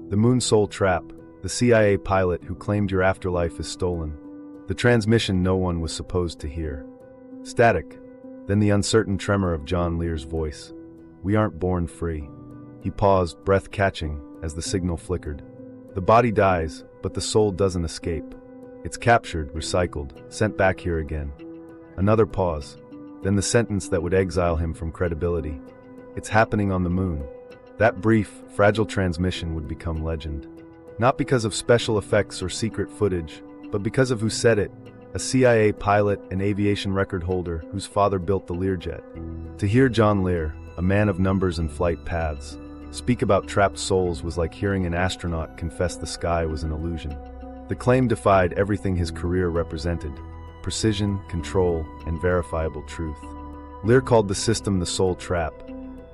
The Moon Soul Trap, the CIA pilot who claimed your afterlife is stolen. The transmission no one was supposed to hear. Static. Then the uncertain tremor of John Lear's voice. We aren't born free. He paused, breath catching, as the signal flickered. The body dies, but the soul doesn't escape. It's captured, recycled, sent back here again. Another pause. Then the sentence that would exile him from credibility. It's happening on the moon. That brief, fragile transmission would become legend. Not because of special effects or secret footage, but because of who said it, a CIA pilot and aviation record holder whose father built the Learjet. To hear John Lear, a man of numbers and flight paths, speak about trapped souls was like hearing an astronaut confess the sky was an illusion. The claim defied everything his career represented: precision, control, and verifiable truth. Lear called the system the Soul Trap,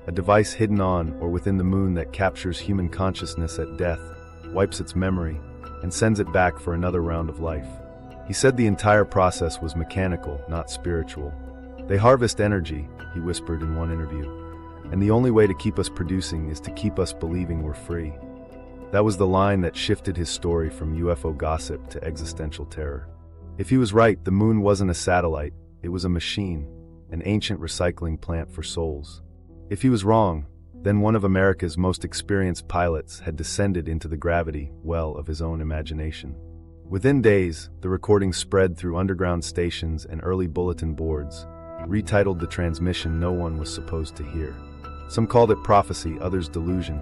a device hidden on or within the moon that captures human consciousness at death, wipes its memory, and sends it back for another round of life. He said the entire process was mechanical, not spiritual. They harvest energy, he whispered in one interview, and the only way to keep us producing is to keep us believing we're free. That was the line that shifted his story from UFO gossip to existential terror. If he was right, the moon wasn't a satellite, it was a machine, an ancient recycling plant for souls. If he was wrong, then one of America's most experienced pilots had descended into the gravity well of his own imagination. Within days, the recording spread through underground stations and early bulletin boards, retitled the transmission no one was supposed to hear. Some called it prophecy, others delusion,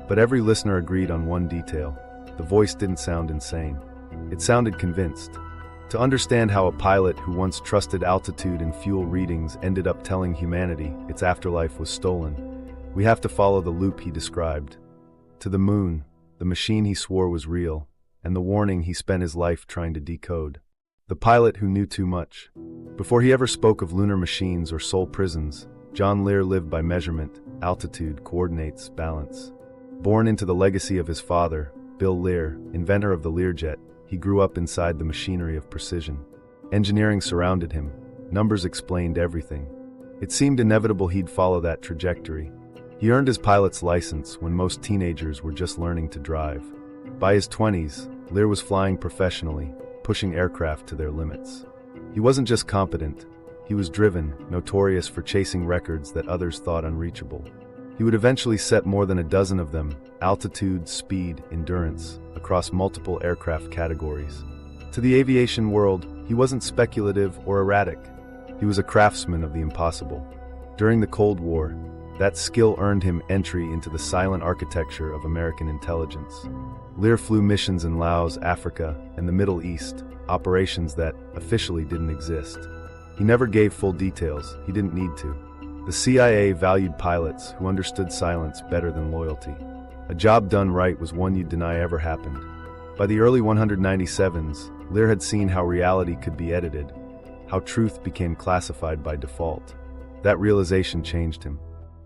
but every listener agreed on one detail: the voice didn't sound insane. It sounded convinced. To understand how a pilot who once trusted altitude and fuel readings ended up telling humanity its afterlife was stolen, we have to follow the loop he described. To the moon, the machine he swore was real, and the warning he spent his life trying to decode. The pilot who knew too much. Before he ever spoke of lunar machines or soul prisons, John Lear lived by measurement, altitude, coordinates, balance. Born into the legacy of his father, Bill Lear, inventor of the Learjet, he grew up inside the machinery of precision. Engineering surrounded him. Numbers explained everything. It seemed inevitable he'd follow that trajectory. He earned his pilot's license when most teenagers were just learning to drive. By his 20s, Lear was flying professionally, pushing aircraft to their limits. He wasn't just competent, he was driven, notorious for chasing records that others thought unreachable. He would eventually set more than a dozen of them: altitude, speed, endurance, across multiple aircraft categories. To the aviation world, he wasn't speculative or erratic. He was a craftsman of the impossible. During the Cold War, that skill earned him entry into the silent architecture of American intelligence. Lear flew missions in Laos, Africa, and the Middle East, operations that officially didn't exist. He never gave full details, he didn't need to. The CIA valued pilots who understood silence better than loyalty. A job done right was one you'd deny ever happened. By the early 197s, Lear had seen how reality could be edited, how truth became classified by default. That realization changed him.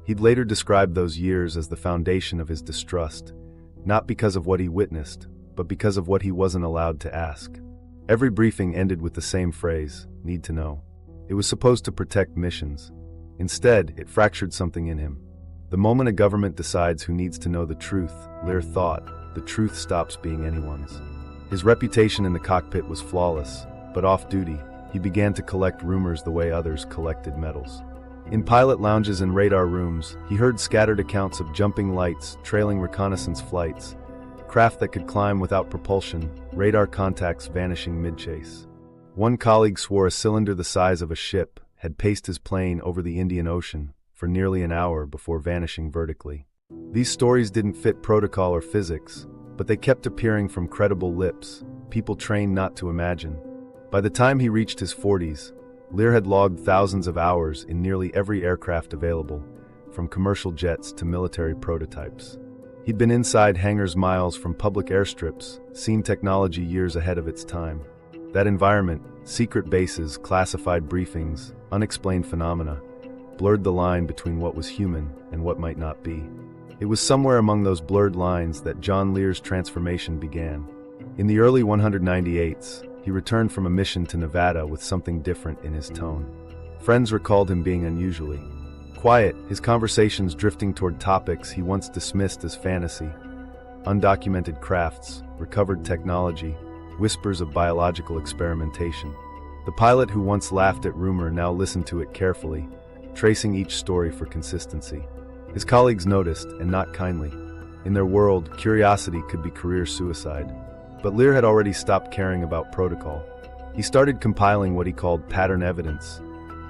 He'd later described those years as the foundation of his distrust, not because of what he witnessed, but because of what he wasn't allowed to ask. Every briefing ended with the same phrase: need to know. It was supposed to protect missions. Instead, it fractured something in him. The moment a government decides who needs to know the truth, Lear thought, the truth stops being anyone's. His reputation in the cockpit was flawless, but off-duty, he began to collect rumors the way others collected medals. In pilot lounges and radar rooms, he heard scattered accounts of jumping lights, trailing reconnaissance flights, craft that could climb without propulsion, radar contacts vanishing mid-chase. One colleague swore a cylinder the size of a ship had paced his plane over the Indian Ocean for nearly an hour before vanishing vertically. These stories didn't fit protocol or physics, but they kept appearing from credible lips, people trained not to imagine. By the time he reached his 40s, Lear had logged thousands of hours in nearly every aircraft available, from commercial jets to military prototypes. He'd been inside hangars miles from public airstrips, seen technology years ahead of its time. That environment, secret bases, classified briefings, unexplained phenomena, blurred the line between what was human and what might not be. It was somewhere among those blurred lines that John Lear's transformation began. In the early 198s, he returned from a mission to Nevada with something different in his tone. Friends recalled him being unusually quiet, his conversations drifting toward topics he once dismissed as fantasy. undocumented crafts, recovered technology, whispers of biological experimentation. The pilot who once laughed at rumor now listened to it carefully, tracing each story for consistency. His colleagues noticed, and not kindly. In their world, curiosity could be career suicide. But Lear had already stopped caring about protocol. He started compiling what he called pattern evidence,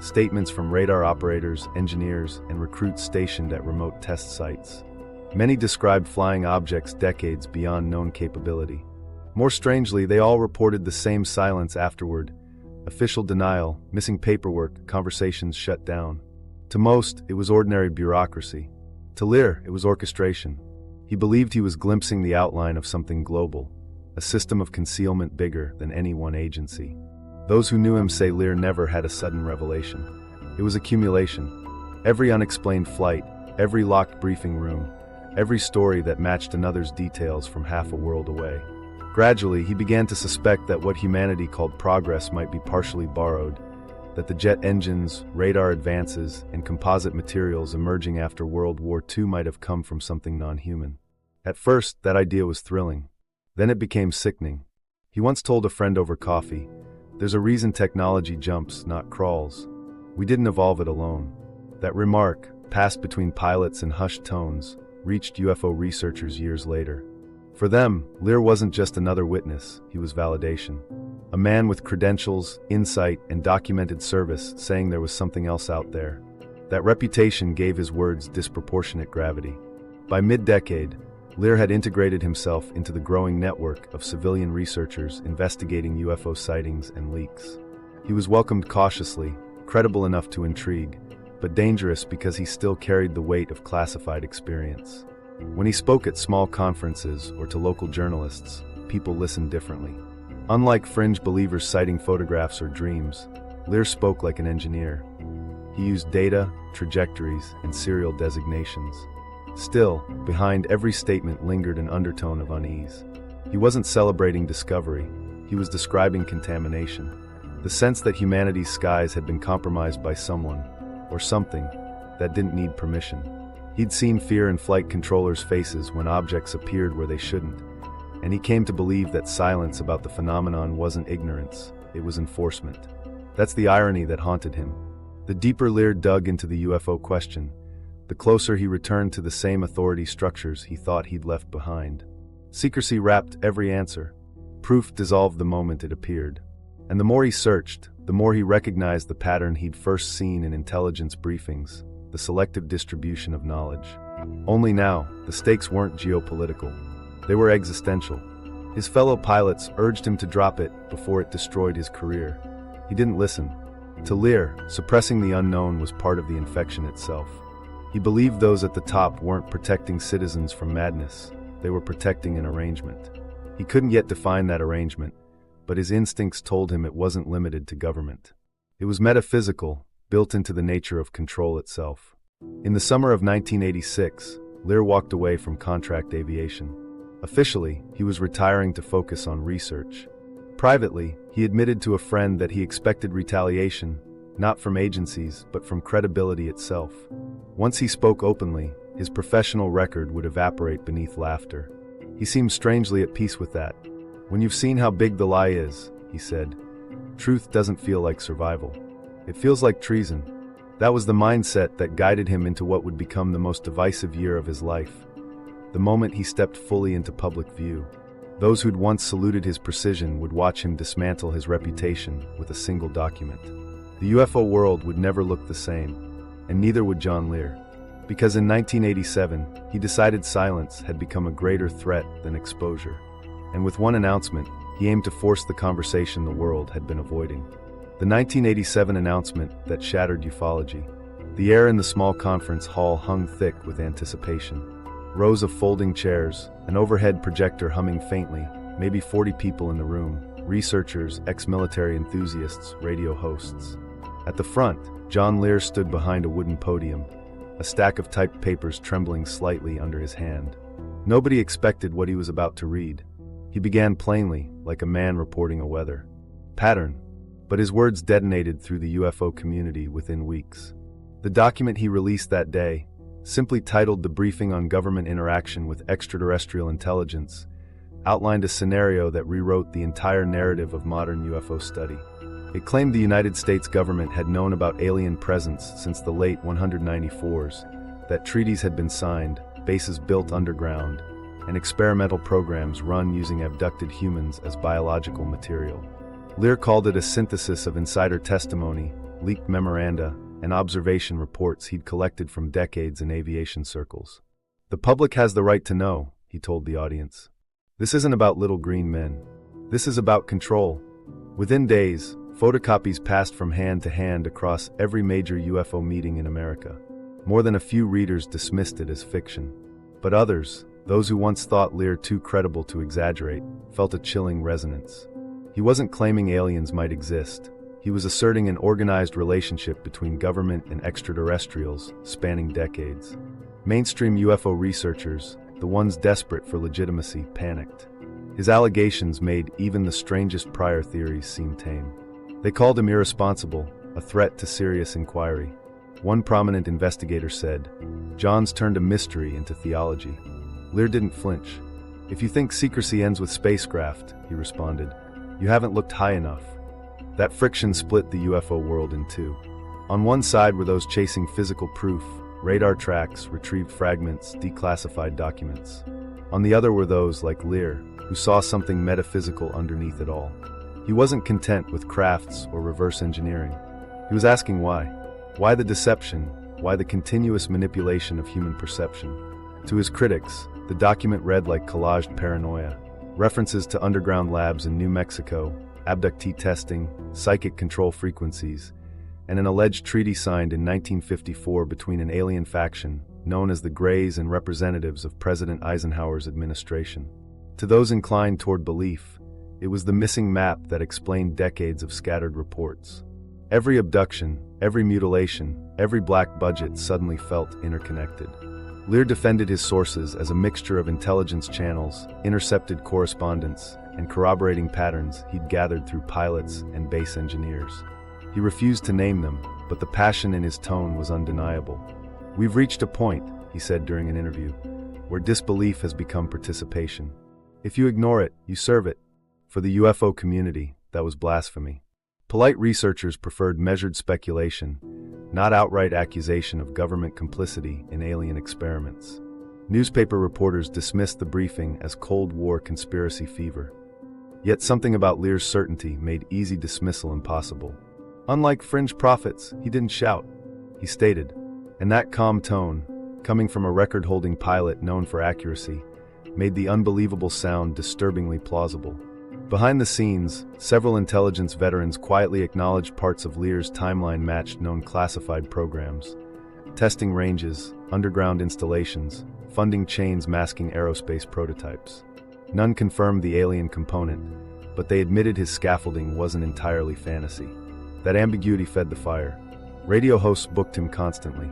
statements from radar operators, engineers, and recruits stationed at remote test sites. Many described flying objects decades beyond known capability. More strangely, they all reported the same silence afterward: official denial, missing paperwork, conversations shut down. To most, it was ordinary bureaucracy. To Lear, it was orchestration. He believed he was glimpsing the outline of something global, a system of concealment bigger than any one agency. Those who knew him say Lear never had a sudden revelation. It was accumulation. Every unexplained flight, every locked briefing room, every story that matched another's details from half a world away. Gradually, he began to suspect that what humanity called progress might be partially borrowed, that the jet engines, radar advances, and composite materials emerging after World War II might have come from something non-human. At first, that idea was thrilling. Then it became sickening. He once told a friend over coffee, "There's a reason technology jumps, not crawls. We didn't evolve it alone." That remark, passed between pilots in hushed tones, reached UFO researchers years later. For them, Lear wasn't just another witness, he was validation. A man with credentials, insight, and documented service saying there was something else out there. That reputation gave his words disproportionate gravity. By mid-decade, Lear had integrated himself into the growing network of civilian researchers investigating UFO sightings and leaks. He was welcomed cautiously, credible enough to intrigue, but dangerous because he still carried the weight of classified experience. When he spoke at small conferences or to local journalists, people listened differently. Unlike fringe believers citing photographs or dreams, Lear spoke like an engineer. He used data, trajectories, and serial designations. Still, behind every statement lingered an undertone of unease. He wasn't celebrating discovery, he was describing contamination. The sense that humanity's skies had been compromised by someone, or something, that didn't need permission. He'd seen fear in flight controllers' faces when objects appeared where they shouldn't, and he came to believe that silence about the phenomenon wasn't ignorance, it was enforcement. That's the irony that haunted him. The deeper Lear dug into the UFO question, the closer he returned to the same authority structures he thought he'd left behind. Secrecy wrapped every answer. Proof dissolved the moment it appeared. And the more he searched, the more he recognized the pattern he'd first seen in intelligence briefings, the selective distribution of knowledge. Only now, the stakes weren't geopolitical. They were existential. His fellow pilots urged him to drop it before it destroyed his career. He didn't listen. To Lear, suppressing the unknown was part of the infection itself. He believed those at the top weren't protecting citizens from madness, they were protecting an arrangement. He couldn't yet define that arrangement, but his instincts told him it wasn't limited to government. It was metaphysical, built into the nature of control itself. In the summer of 1986, Lear walked away from contract aviation. Officially, he was retiring to focus on research. Privately, he admitted to a friend that he expected retaliation, not from agencies, but from credibility itself. Once he spoke openly, his professional record would evaporate beneath laughter. He seemed strangely at peace with that. "When you've seen how big the lie is," he said, "truth doesn't feel like survival. It feels like treason." That was the mindset that guided him into what would become the most divisive year of his life. The moment he stepped fully into public view, those who'd once saluted his precision would watch him dismantle his reputation with a single document. The UFO world would never look the same, and neither would John Lear. Because in 1987, he decided silence had become a greater threat than exposure. And with one announcement, he aimed to force the conversation the world had been avoiding. The 1987 announcement that shattered ufology. The air in the small conference hall hung thick with anticipation. Rows of folding chairs, an overhead projector humming faintly, maybe 40 people in the room, researchers, ex-military enthusiasts, radio hosts. At the front, John Lear stood behind a wooden podium, a stack of typed papers trembling slightly under his hand. Nobody expected what he was about to read. He began plainly, like a man reporting a weather pattern, but his words detonated through the UFO community within weeks. The document he released that day, simply titled The Briefing on Government Interaction with Extraterrestrial Intelligence, outlined a scenario that rewrote the entire narrative of modern UFO study. It claimed the United States government had known about alien presence since the late 194s, that treaties had been signed, bases built underground, and experimental programs run using abducted humans as biological material. Lear called it a synthesis of insider testimony, leaked memoranda, and observation reports he'd collected from decades in aviation circles. "The public has the right to know," he told the audience. "This isn't about little green men. This is about control." Within days, photocopies passed from hand to hand across every major UFO meeting in America. More than a few readers dismissed it as fiction. But others, those who once thought Lear too credible to exaggerate, felt a chilling resonance. He wasn't claiming aliens might exist. He was asserting an organized relationship between government and extraterrestrials, spanning decades. Mainstream UFO researchers, the ones desperate for legitimacy, panicked. His allegations made even the strangest prior theories seem tame. They called him irresponsible, a threat to serious inquiry. One prominent investigator said, "John's turned a mystery into theology." Lear didn't flinch. "If you think secrecy ends with spacecraft," he responded, "you haven't looked high enough." That friction split the UFO world in two. On one side were those chasing physical proof, radar tracks, retrieved fragments, declassified documents. On the other were those, like Lear, who saw something metaphysical underneath it all. He wasn't content with crafts or reverse engineering. He was asking why. Why the deception? Why the continuous manipulation of human perception? To his critics, the document read like collaged paranoia. References to underground labs in New Mexico, abductee testing, psychic control frequencies, and an alleged treaty signed in 1954 between an alien faction, known as the Greys and representatives of President Eisenhower's administration. To those inclined toward belief, it was the missing map that explained decades of scattered reports. Every abduction, every mutilation, every black budget suddenly felt interconnected. Lear defended his sources as a mixture of intelligence channels, intercepted correspondence, and corroborating patterns he'd gathered through pilots and base engineers. He refused to name them, but the passion in his tone was undeniable. "We've reached a point," he said during an interview, "where disbelief has become participation. If you ignore it, you serve it." For the UFO community, that was blasphemy. Polite researchers preferred measured speculation, not outright accusation of government complicity in alien experiments. Newspaper reporters dismissed the briefing as Cold War conspiracy fever. Yet something about Lear's certainty made easy dismissal impossible. Unlike fringe prophets, he didn't shout. He stated, and that calm tone, coming from a record-holding pilot known for accuracy, made the unbelievable sound disturbingly plausible. Behind the scenes, several intelligence veterans quietly acknowledged parts of Lear's timeline matched known classified programs. Testing ranges, underground installations, funding chains masking aerospace prototypes. None confirmed the alien component, but they admitted his scaffolding wasn't entirely fantasy. That ambiguity fed the fire. Radio hosts booked him constantly.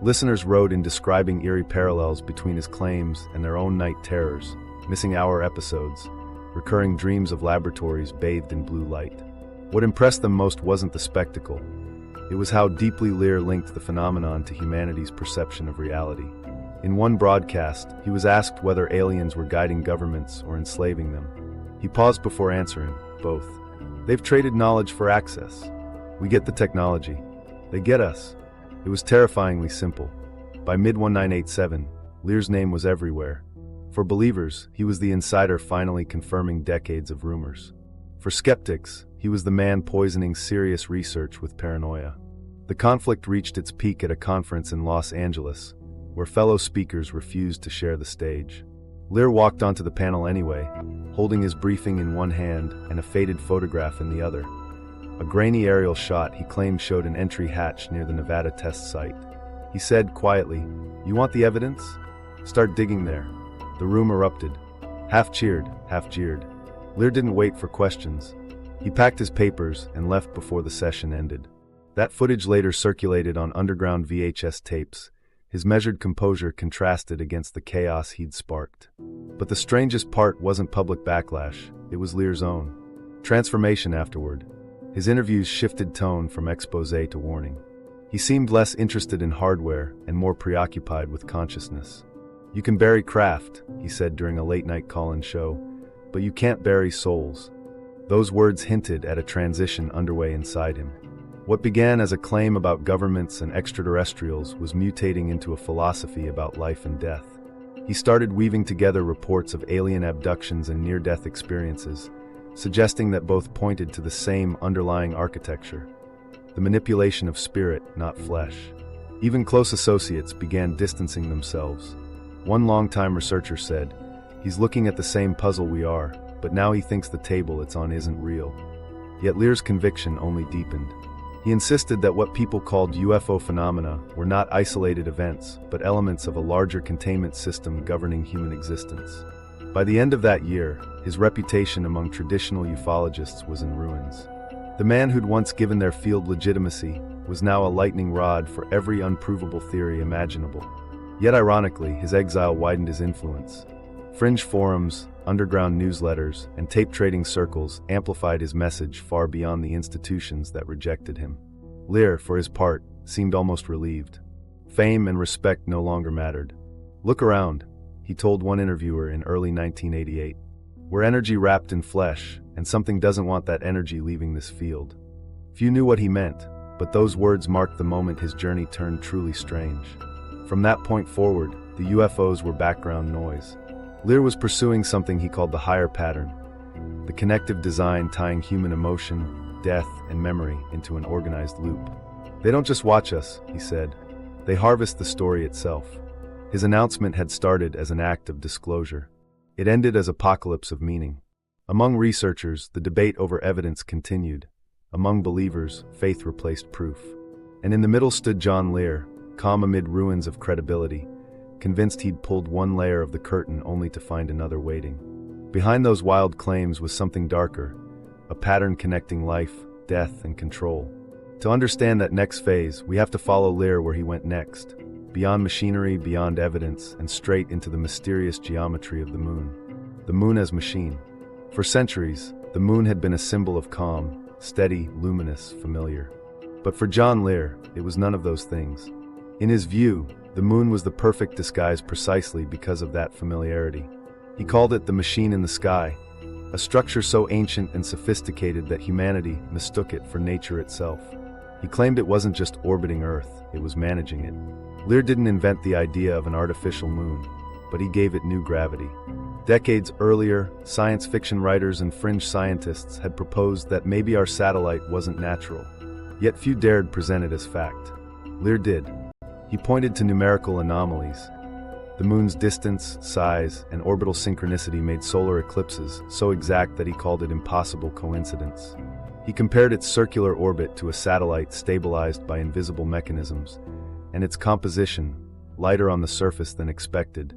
Listeners wrote in describing eerie parallels between his claims and their own night terrors, missing hour episodes, recurring dreams of laboratories bathed in blue light. What impressed them most wasn't the spectacle. It was how deeply Lear linked the phenomenon to humanity's perception of reality. In one broadcast, he was asked whether aliens were guiding governments or enslaving them. He paused before answering, both. They've traded knowledge for access. We get the technology. They get us. It was terrifyingly simple. By mid-1987, Lear's name was everywhere. For believers, he was the insider finally confirming decades of rumors. For skeptics, he was the man poisoning serious research with paranoia. The conflict reached its peak at a conference in Los Angeles, where fellow speakers refused to share the stage. Lear walked onto the panel anyway, holding his briefing in one hand and a faded photograph in the other. A grainy aerial shot he claimed showed an entry hatch near the Nevada test site. He said quietly, "You want the evidence? Start digging there." The room erupted. Half cheered, half jeered. Lear didn't wait for questions. He packed his papers and left before the session ended. That footage later circulated on underground VHS tapes. His measured composure contrasted against the chaos he'd sparked. But the strangest part wasn't public backlash, it was Lear's own. Transformation afterward. His interviews shifted tone from expose to warning. He seemed less interested in hardware and more preoccupied with consciousness. "You can bury craft," he said during a late-night call-in show, "but you can't bury souls." Those words hinted at a transition underway inside him. What began as a claim about governments and extraterrestrials was mutating into a philosophy about life and death. He started weaving together reports of alien abductions and near-death experiences, suggesting that both pointed to the same underlying architecture: the manipulation of spirit, not flesh. Even close associates began distancing themselves. One longtime researcher said, "He's looking at the same puzzle we are, but now he thinks the table it's on isn't real." Yet Lear's conviction only deepened. He insisted that what people called UFO phenomena were not isolated events, but elements of a larger containment system governing human existence. By the end of that year, his reputation among traditional ufologists was in ruins. The man who'd once given their field legitimacy was now a lightning rod for every unprovable theory imaginable. Yet ironically, his exile widened his influence. Fringe forums, underground newsletters, and tape-trading circles amplified his message far beyond the institutions that rejected him. Lear, for his part, seemed almost relieved. Fame and respect no longer mattered. "Look around," he told one interviewer in early 1988. "We're energy wrapped in flesh, and something doesn't want that energy leaving this field." Few knew what he meant, but those words marked the moment his journey turned truly strange. From that point forward, the UFOs were background noise. Lear was pursuing something he called the higher pattern, the connective design tying human emotion, death, and memory into an organized loop. "They don't just watch us," he said. "They harvest the story itself." His announcement had started as an act of disclosure. It ended as apocalypse of meaning. Among researchers, the debate over evidence continued. Among believers, faith replaced proof. And in the middle stood John Lear, calm amid ruins of credibility, convinced he'd pulled one layer of the curtain only to find another waiting. Behind those wild claims was something darker, a pattern connecting life, death, and control. To understand that next phase, we have to follow Lear where he went next, beyond machinery, beyond evidence, and straight into the mysterious geometry of the moon. The moon as machine. For centuries, the moon had been a symbol of calm, steady, luminous, familiar. But for John Lear, it was none of those things. In his view, the moon was the perfect disguise precisely because of that familiarity. He called it the machine in the sky, a structure so ancient and sophisticated that humanity mistook it for nature itself. He claimed it wasn't just orbiting Earth, it was managing it. Lear didn't invent the idea of an artificial moon, but he gave it new gravity. Decades earlier, science fiction writers and fringe scientists had proposed that maybe our satellite wasn't natural. Yet few dared present it as fact. Lear did. He pointed to numerical anomalies. The moon's distance, size, and orbital synchronicity made solar eclipses so exact that he called it impossible coincidence. He compared its circular orbit to a satellite stabilized by invisible mechanisms, and its composition, lighter on the surface than expected,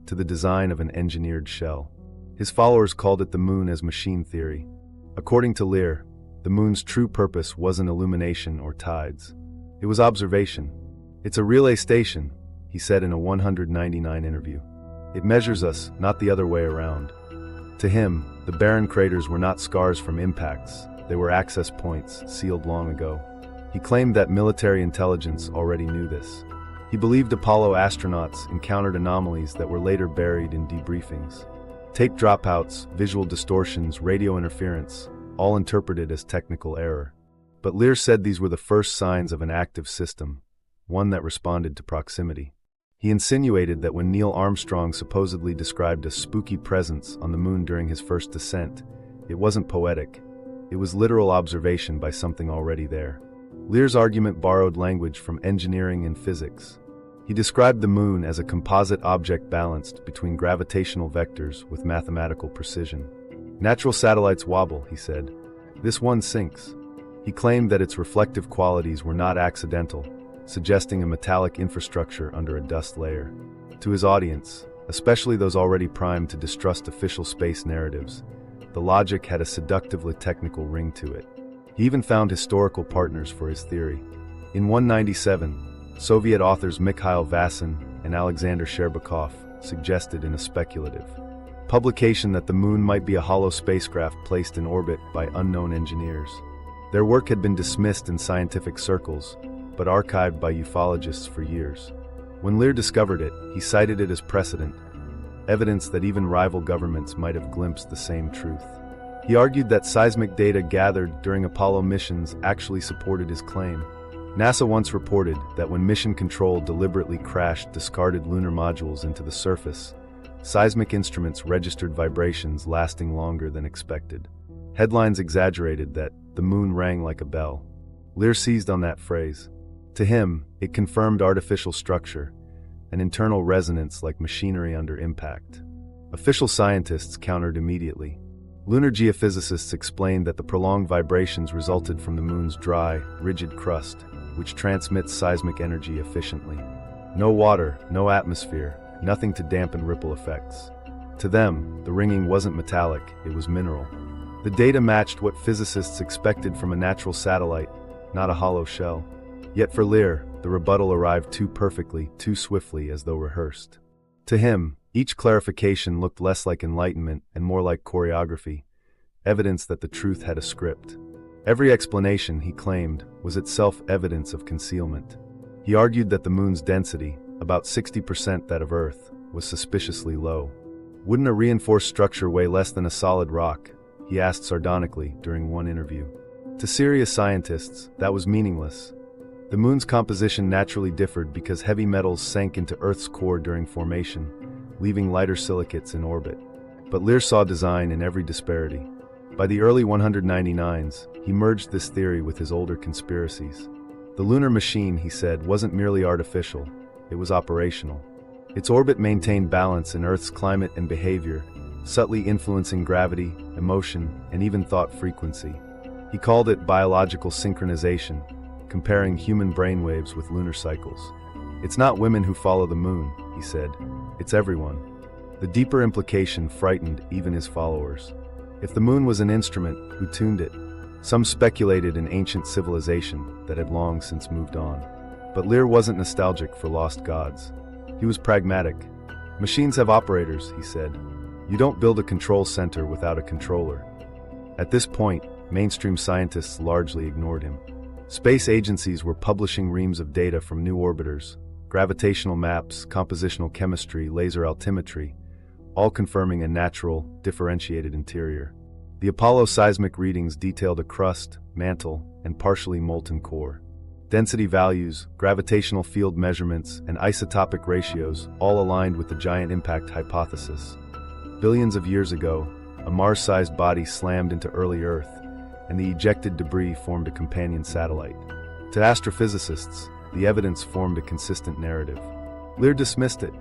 to the design of an engineered shell. His followers called it the moon as machine theory. According to Lear, the moon's true purpose wasn't illumination or tides. It was observation. "It's a relay station," he said in a 199 interview. "It measures us, not the other way around." To him, the barren craters were not scars from impacts, they were access points sealed long ago. He claimed that military intelligence already knew this. He believed Apollo astronauts encountered anomalies that were later buried in debriefings. Tape dropouts, visual distortions, radio interference, all interpreted as technical error. But Lear said these were the first signs of an active system, one that responded to proximity. He insinuated that when Neil Armstrong supposedly described a spooky presence on the moon during his first descent, it wasn't poetic. It was literal observation by something already there. Lear's argument borrowed language from engineering and physics. He described the moon as a composite object balanced between gravitational vectors with mathematical precision. "Natural satellites wobble," he said. "This one sinks." He claimed that its reflective qualities were not accidental, suggesting a metallic infrastructure under a dust layer. To his audience, especially those already primed to distrust official space narratives, the logic had a seductively technical ring to it. He even found historical partners for his theory. In 1997, Soviet authors Mikhail Vasin and Alexander Sherbakov suggested in a speculative publication that the moon might be a hollow spacecraft placed in orbit by unknown engineers. Their work had been dismissed in scientific circles, but archived by ufologists for years. When Lear discovered it, he cited it as precedent, evidence that even rival governments might have glimpsed the same truth. He argued that seismic data gathered during Apollo missions actually supported his claim. NASA once reported that when Mission Control deliberately crashed discarded lunar modules into the surface, seismic instruments registered vibrations lasting longer than expected. Headlines exaggerated that the moon rang like a bell. Lear seized on that phrase. To him, it confirmed artificial structure, an internal resonance like machinery under impact. Official scientists countered immediately. Lunar geophysicists explained that the prolonged vibrations resulted from the moon's dry, rigid crust, which transmits seismic energy efficiently. No water, no atmosphere, nothing to dampen ripple effects. To them, the ringing wasn't metallic, it was mineral. The data matched what physicists expected from a natural satellite, not a hollow shell. Yet for Lear, the rebuttal arrived too perfectly, too swiftly, as though rehearsed. To him, each clarification looked less like enlightenment and more like choreography, evidence that the truth had a script. Every explanation, he claimed, was itself evidence of concealment. He argued that the moon's density, about 60% that of Earth, was suspiciously low. Wouldn't a reinforced structure weigh less than a solid rock? He asked sardonically during one interview. To serious scientists, that was meaningless. The moon's composition naturally differed because heavy metals sank into Earth's core during formation, leaving lighter silicates in orbit. But Lear saw design in every disparity. By the early 199s, he merged this theory with his older conspiracies. The lunar machine, he said, wasn't merely artificial, it was operational. Its orbit maintained balance in Earth's climate and behavior, subtly influencing gravity, emotion, and even thought frequency. He called it biological synchronization, comparing human brainwaves with lunar cycles. It's not women who follow the moon, he said. It's everyone. The deeper implication frightened even his followers. If the moon was an instrument, who tuned it? Some speculated in ancient civilization that had long since moved on. But Lear wasn't nostalgic for lost gods. He was pragmatic. Machines have operators, he said. You don't build a control center without a controller. At this point, mainstream scientists largely ignored him. Space agencies were publishing reams of data from new orbiters, gravitational maps, compositional chemistry, laser altimetry, all confirming a natural, differentiated interior. The Apollo seismic readings detailed a crust, mantle, and partially molten core. Density values, gravitational field measurements, and isotopic ratios all aligned with the giant impact hypothesis. Billions of years ago, a Mars-sized body slammed into early Earth, and the ejected debris formed a companion satellite. To astrophysicists, the evidence formed a consistent narrative. Lear dismissed it.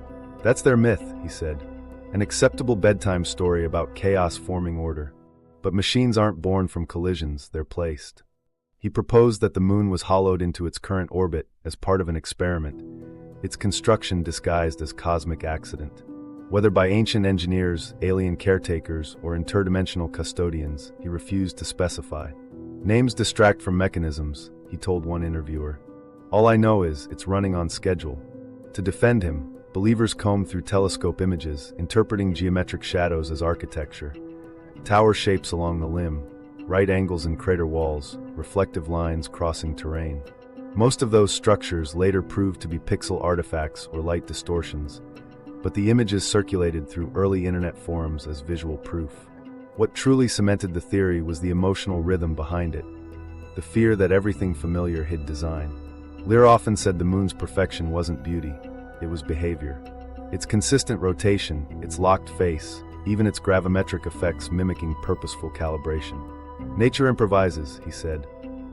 That's their myth, he said. An acceptable bedtime story about chaos forming order. But machines aren't born from collisions, they're placed. He proposed that the moon was hollowed into its current orbit as part of an experiment, its construction disguised as cosmic accident. Whether by ancient engineers, alien caretakers, or interdimensional custodians, he refused to specify. Names distract from mechanisms, he told one interviewer. All I know is it's running on schedule. To defend him, believers combed through telescope images, interpreting geometric shadows as architecture. Tower shapes along the limb, right angles in crater walls, reflective lines crossing terrain. Most of those structures later proved to be pixel artifacts or light distortions, but the images circulated through early internet forums as visual proof. What truly cemented the theory was the emotional rhythm behind it, the fear that everything familiar hid design. Lear often said the moon's perfection wasn't beauty, it was behavior. Its consistent rotation, its locked face, even its gravimetric effects mimicking purposeful calibration. Nature improvises, he said.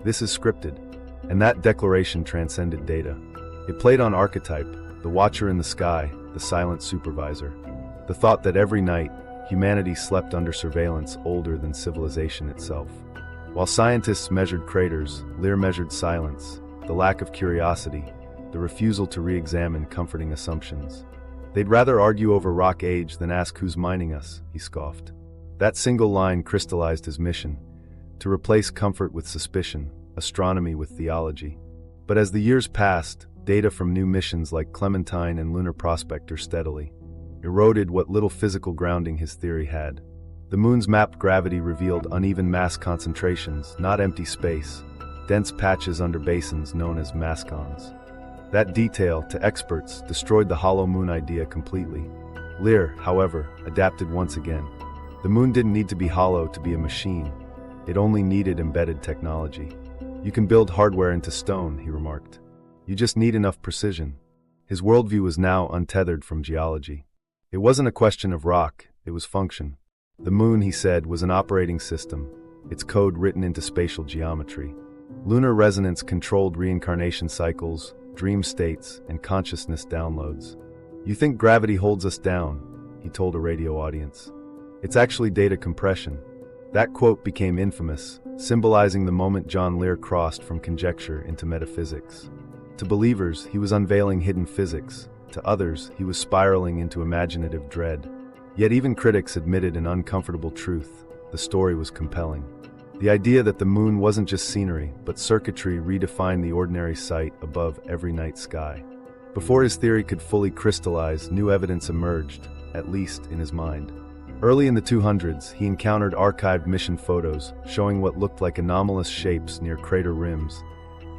This is scripted. And that declaration transcended data. It played on archetype, the watcher in the sky, the silent supervisor. The thought that every night, humanity slept under surveillance older than civilization itself. While scientists measured craters, Lear measured silence, the lack of curiosity, the refusal to re-examine comforting assumptions. They'd rather argue over rock age than ask who's mining us, he scoffed. That single line crystallized his mission, to replace comfort with suspicion, astronomy with theology. But as the years passed, data from new missions like Clementine and Lunar Prospector steadily eroded what little physical grounding his theory had. The moon's mapped gravity revealed uneven mass concentrations, not empty space. dense patches under basins known as mascons. That detail, to experts, destroyed the hollow moon idea completely. Lear, however, adapted once again. The moon didn't need to be hollow to be a machine. It only needed embedded technology. You can build hardware into stone, he remarked. You just need enough precision. His worldview was now untethered from geology. It wasn't a question of rock, it was function. The moon, he said, was an operating system, its code written into spatial geometry. Lunar resonance controlled reincarnation cycles, dream states, and consciousness downloads. You think gravity holds us down, he told a radio audience. It's actually data compression. That quote became infamous, symbolizing the moment John Lear crossed from conjecture into metaphysics. To believers, he was unveiling hidden physics. To others, he was spiraling into imaginative dread. Yet even critics admitted an uncomfortable truth. The story was compelling. The idea that the moon wasn't just scenery, but circuitry redefined the ordinary sight above every night sky. Before his theory could fully crystallize, new evidence emerged, at least in his mind. Early in the 200s, he encountered archived mission photos showing what looked like anomalous shapes near crater rims,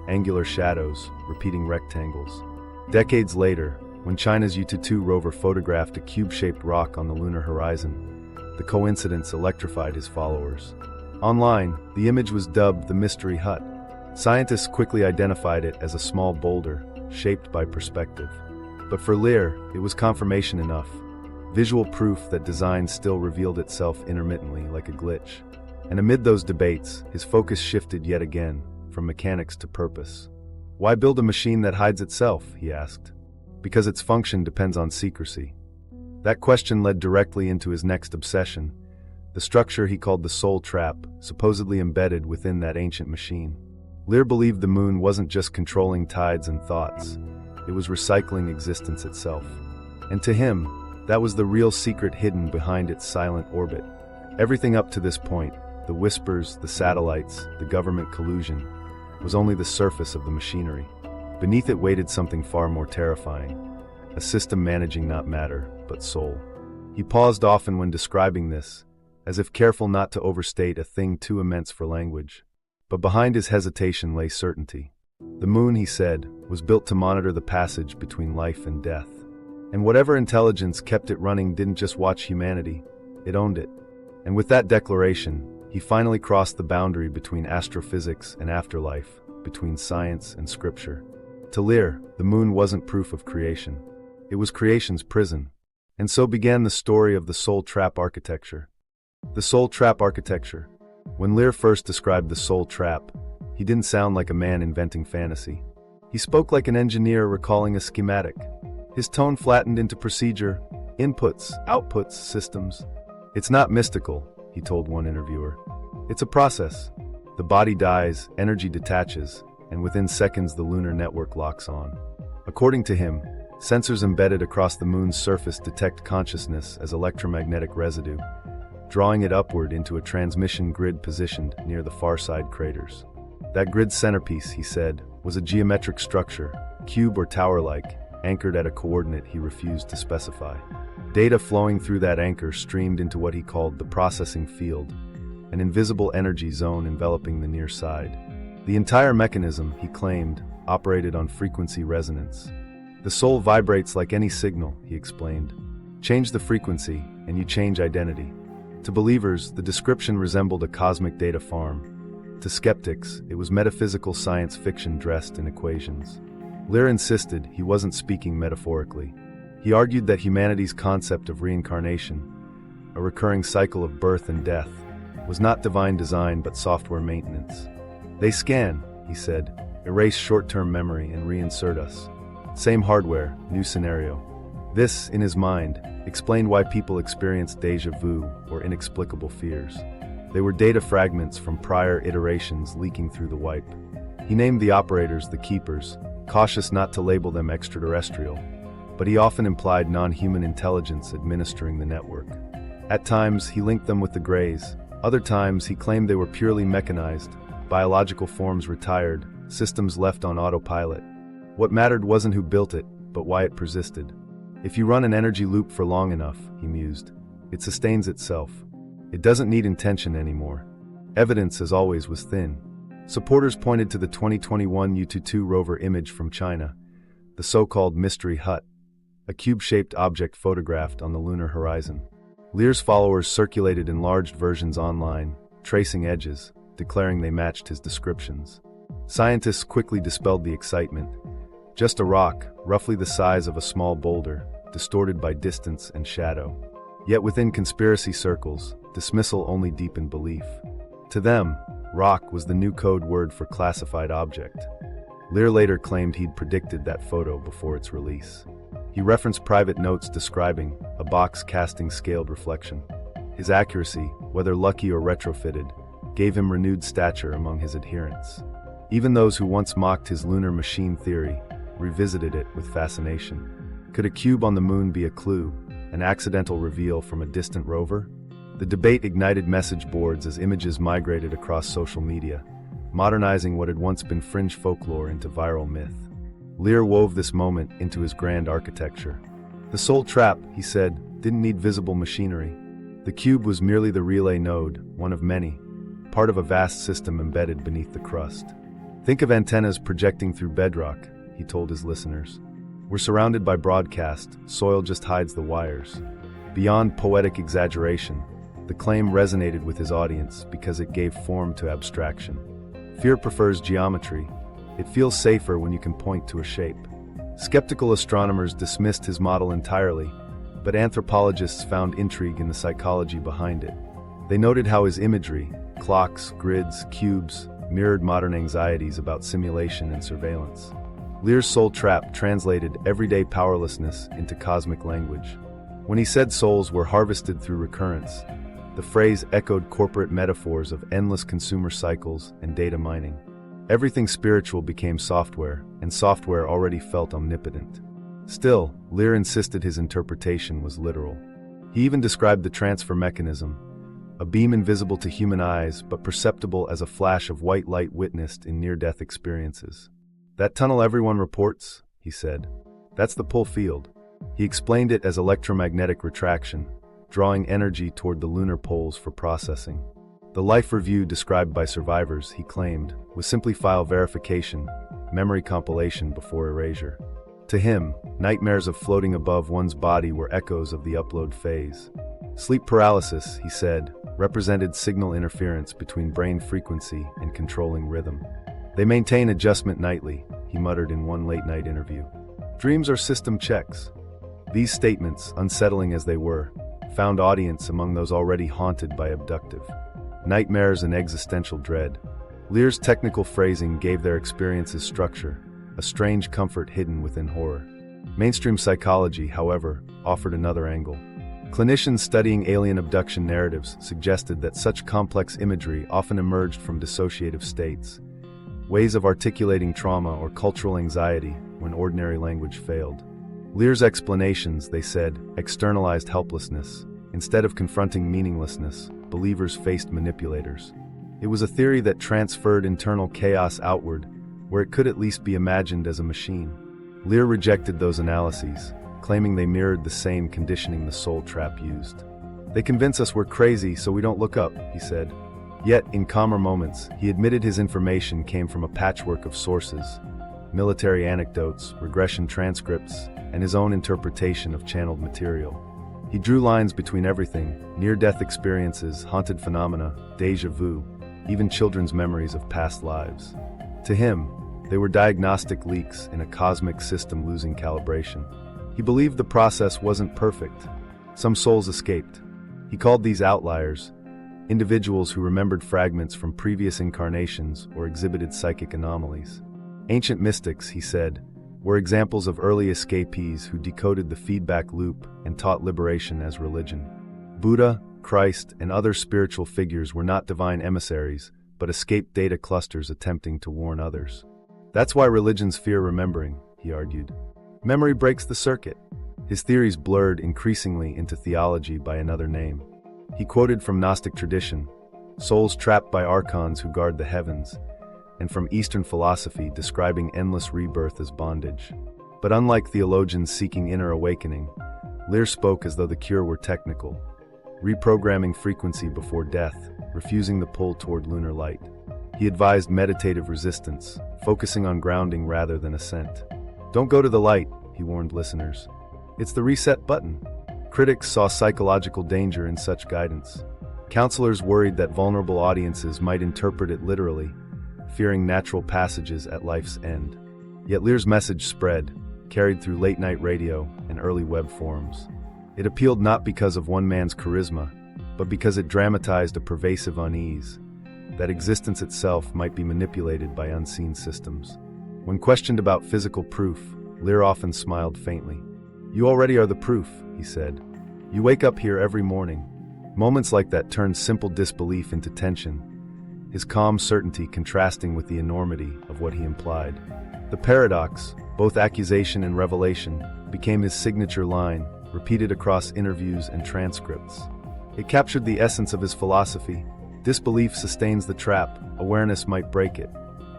angular shadows, repeating rectangles. Decades later, when China's Yutu-2 rover photographed a cube-shaped rock on the lunar horizon, the coincidence electrified his followers. Online, the image was dubbed the Mystery Hut. Scientists quickly identified it as a small boulder, shaped by perspective. But for Lear, it was confirmation enough. Visual proof that design still revealed itself intermittently like a glitch. And amid those debates, his focus shifted yet again, from mechanics to purpose. Why build a machine that hides itself, he asked. Because its function depends on secrecy. That question led directly into his next obsession, the structure he called the soul trap, supposedly embedded within that ancient machine. Lear believed the moon wasn't just controlling tides and thoughts, it was recycling existence itself. And to him, that was the real secret hidden behind its silent orbit. Everything up to this point, the whispers, the satellites, the government collusion, was only the surface of the machinery. Beneath it waited something far more terrifying, a system managing not matter, but soul. He paused often when describing this, as if careful not to overstate a thing too immense for language. But behind his hesitation lay certainty. The moon, he said, was built to monitor the passage between life and death. And whatever intelligence kept it running didn't just watch humanity, it owned it. And with that declaration, he finally crossed the boundary between astrophysics and afterlife, between science and scripture. To Lear, the moon wasn't proof of creation. It was creation's prison. And so began the story of the soul trap architecture. The soul trap architecture. When Lear first described the soul trap, he didn't sound like a man inventing fantasy. He spoke like an engineer recalling a schematic. His tone flattened into procedure, inputs, outputs, systems. It's not mystical, he told one interviewer. It's a process. The body dies, energy detaches, and within seconds the lunar network locks on. According to him, sensors embedded across the moon's surface detect consciousness as electromagnetic residue, drawing it upward into a transmission grid positioned near the far side craters. That grid's centerpiece, he said, was a geometric structure, cube or tower-like, anchored at a coordinate he refused to specify. Data flowing through that anchor streamed into what he called the processing field, an invisible energy zone enveloping the near side. The entire mechanism, he claimed, operated on frequency resonance. The soul vibrates like any signal, he explained. Change the frequency, and you change identity. To believers, the description resembled a cosmic data farm. To skeptics, it was metaphysical science fiction dressed in equations. Lear insisted he wasn't speaking metaphorically. He argued that humanity's concept of reincarnation, a recurring cycle of birth and death, was not divine design but software maintenance. They scan, he said, erase short-term memory and reinsert us. Same hardware, new scenario. This, in his mind, explained why people experienced déjà vu or inexplicable fears. They were data fragments from prior iterations leaking through the wipe. He named the operators the keepers, cautious not to label them extraterrestrial, but he often implied non-human intelligence administering the network. At times, he linked them with the Greys. Other times, he claimed they were purely mechanized, biological forms retired, systems left on autopilot. What mattered wasn't who built it, but why it persisted. If you run an energy loop for long enough, he mused, it sustains itself. It doesn't need intention anymore. Evidence, as always, was thin. Supporters pointed to the 2021 U-22 rover image from China, the so-called Mystery Hut, a cube-shaped object photographed on the lunar horizon. Lear's followers circulated enlarged versions online, tracing edges, declaring they matched his descriptions. Scientists quickly dispelled the excitement. Just a rock, roughly the size of a small boulder, distorted by distance and shadow. Yet within conspiracy circles, dismissal only deepened belief. To them, rock was the new code word for classified object. Lear later claimed he'd predicted that photo before its release. He referenced private notes describing a box casting scaled reflection. His accuracy, whether lucky or retrofitted, gave him renewed stature among his adherents. Even those who once mocked his lunar machine theory revisited it with fascination. Could a cube on the moon be a clue, an accidental reveal from a distant rover? The debate ignited message boards as images migrated across social media, modernizing what had once been fringe folklore into viral myth. Lear wove this moment into his grand architecture. The Soul Trap, he said, didn't need visible machinery. The cube was merely the relay node, one of many, part of a vast system embedded beneath the crust. Think of antennas projecting through bedrock, he told his listeners. We're surrounded by broadcast, soil just hides the wires. Beyond poetic exaggeration, the claim resonated with his audience because it gave form to abstraction. Fear prefers geometry. It feels safer when you can point to a shape. Skeptical astronomers dismissed his model entirely, but anthropologists found intrigue in the psychology behind it. They noted how his imagery, clocks, grids, cubes, mirrored modern anxieties about simulation and surveillance. Lear's Soul Trap translated everyday powerlessness into cosmic language. When he said souls were harvested through recurrence, the phrase echoed corporate metaphors of endless consumer cycles and data mining. Everything spiritual became software, and software already felt omnipotent. Still, Lear insisted his interpretation was literal. He even described the transfer mechanism, a beam invisible to human eyes but perceptible as a flash of white light witnessed in near-death experiences. That tunnel everyone reports, he said. That's the pull field. He explained it as electromagnetic retraction, drawing energy toward the lunar poles for processing. The life review described by survivors, he claimed, was simply file verification, memory compilation before erasure. To him, nightmares of floating above one's body were echoes of the upload phase. Sleep paralysis, he said, represented signal interference between brain frequency and controlling rhythm. They maintain adjustment nightly, he muttered in one late-night interview. Dreams are system checks. These statements, unsettling as they were, found audience among those already haunted by abductive nightmares and existential dread. Lear's technical phrasing gave their experiences structure, a strange comfort hidden within horror. Mainstream psychology, however, offered another angle. Clinicians studying alien abduction narratives suggested that such complex imagery often emerged from dissociative states, ways of articulating trauma or cultural anxiety when ordinary language failed. Lear's explanations, they said, externalized helplessness. Instead of confronting meaninglessness, believers faced manipulators. It was a theory that transferred internal chaos outward, where it could at least be imagined as a machine. Lear rejected those analyses, claiming they mirrored the same conditioning the Soul Trap used. They convince us we're crazy so we don't look up, he said. Yet, in calmer moments, he admitted his information came from a patchwork of sources: military anecdotes, regression transcripts, and his own interpretation of channeled material. He drew lines between everything: near-death experiences, haunted phenomena, déjà vu, even children's memories of past lives. To him, they were diagnostic leaks in a cosmic system losing calibration. He believed the process wasn't perfect. Some souls escaped. He called these outliers, individuals who remembered fragments from previous incarnations or exhibited psychic anomalies. Ancient mystics, he said, were examples of early escapees who decoded the feedback loop and taught liberation as religion. Buddha, Christ, and other spiritual figures were not divine emissaries, but escaped data clusters attempting to warn others. That's why religions fear remembering, he argued. Memory breaks the circuit. His theories blurred increasingly into theology by another name. He quoted from Gnostic tradition, souls trapped by archons who guard the heavens, and from Eastern philosophy describing endless rebirth as bondage. But unlike theologians seeking inner awakening, Lear spoke as though the cure were technical, reprogramming frequency before death, refusing the pull toward lunar light. He advised meditative resistance, focusing on grounding rather than ascent. Don't go to the light, he warned listeners. It's the reset button. Critics saw psychological danger in such guidance. Counselors worried that vulnerable audiences might interpret it literally, fearing natural passages at life's end. Yet Lear's message spread, carried through late-night radio and early web forums. It appealed not because of one man's charisma, but because it dramatized a pervasive unease, that existence itself might be manipulated by unseen systems. When questioned about physical proof, Lear often smiled faintly. "You already are the proof," he said. "You wake up here every morning." Moments like that turned simple disbelief into tension, his calm certainty contrasting with the enormity of what he implied. The paradox, both accusation and revelation, became his signature line, repeated across interviews and transcripts. It captured the essence of his philosophy. Disbelief sustains the trap, awareness might break it.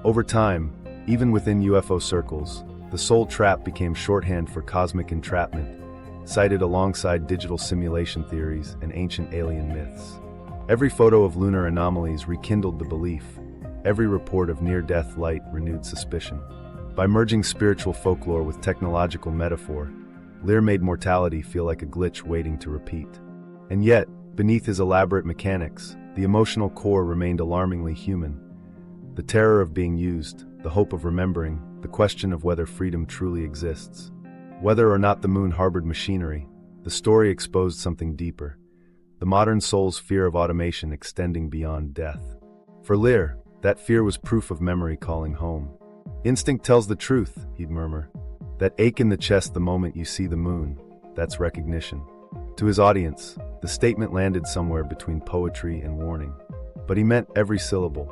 Over time, even within UFO circles, the soul trap became shorthand for cosmic entrapment, cited alongside digital simulation theories and ancient alien myths. Every photo of lunar anomalies rekindled the belief. Every report of near-death light renewed suspicion. By merging spiritual folklore with technological metaphor, Lear made mortality feel like a glitch waiting to repeat. And yet, beneath his elaborate mechanics, the emotional core remained alarmingly human. The terror of being used, the hope of remembering, the question of whether freedom truly exists. Whether or not the moon harbored machinery, the story exposed something deeper. The modern soul's fear of automation extending beyond death. For Lear, that fear was proof of memory calling home. "Instinct tells the truth," he'd murmur. "That ache in the chest the moment you see the moon, that's recognition." To his audience, the statement landed somewhere between poetry and warning. But he meant every syllable.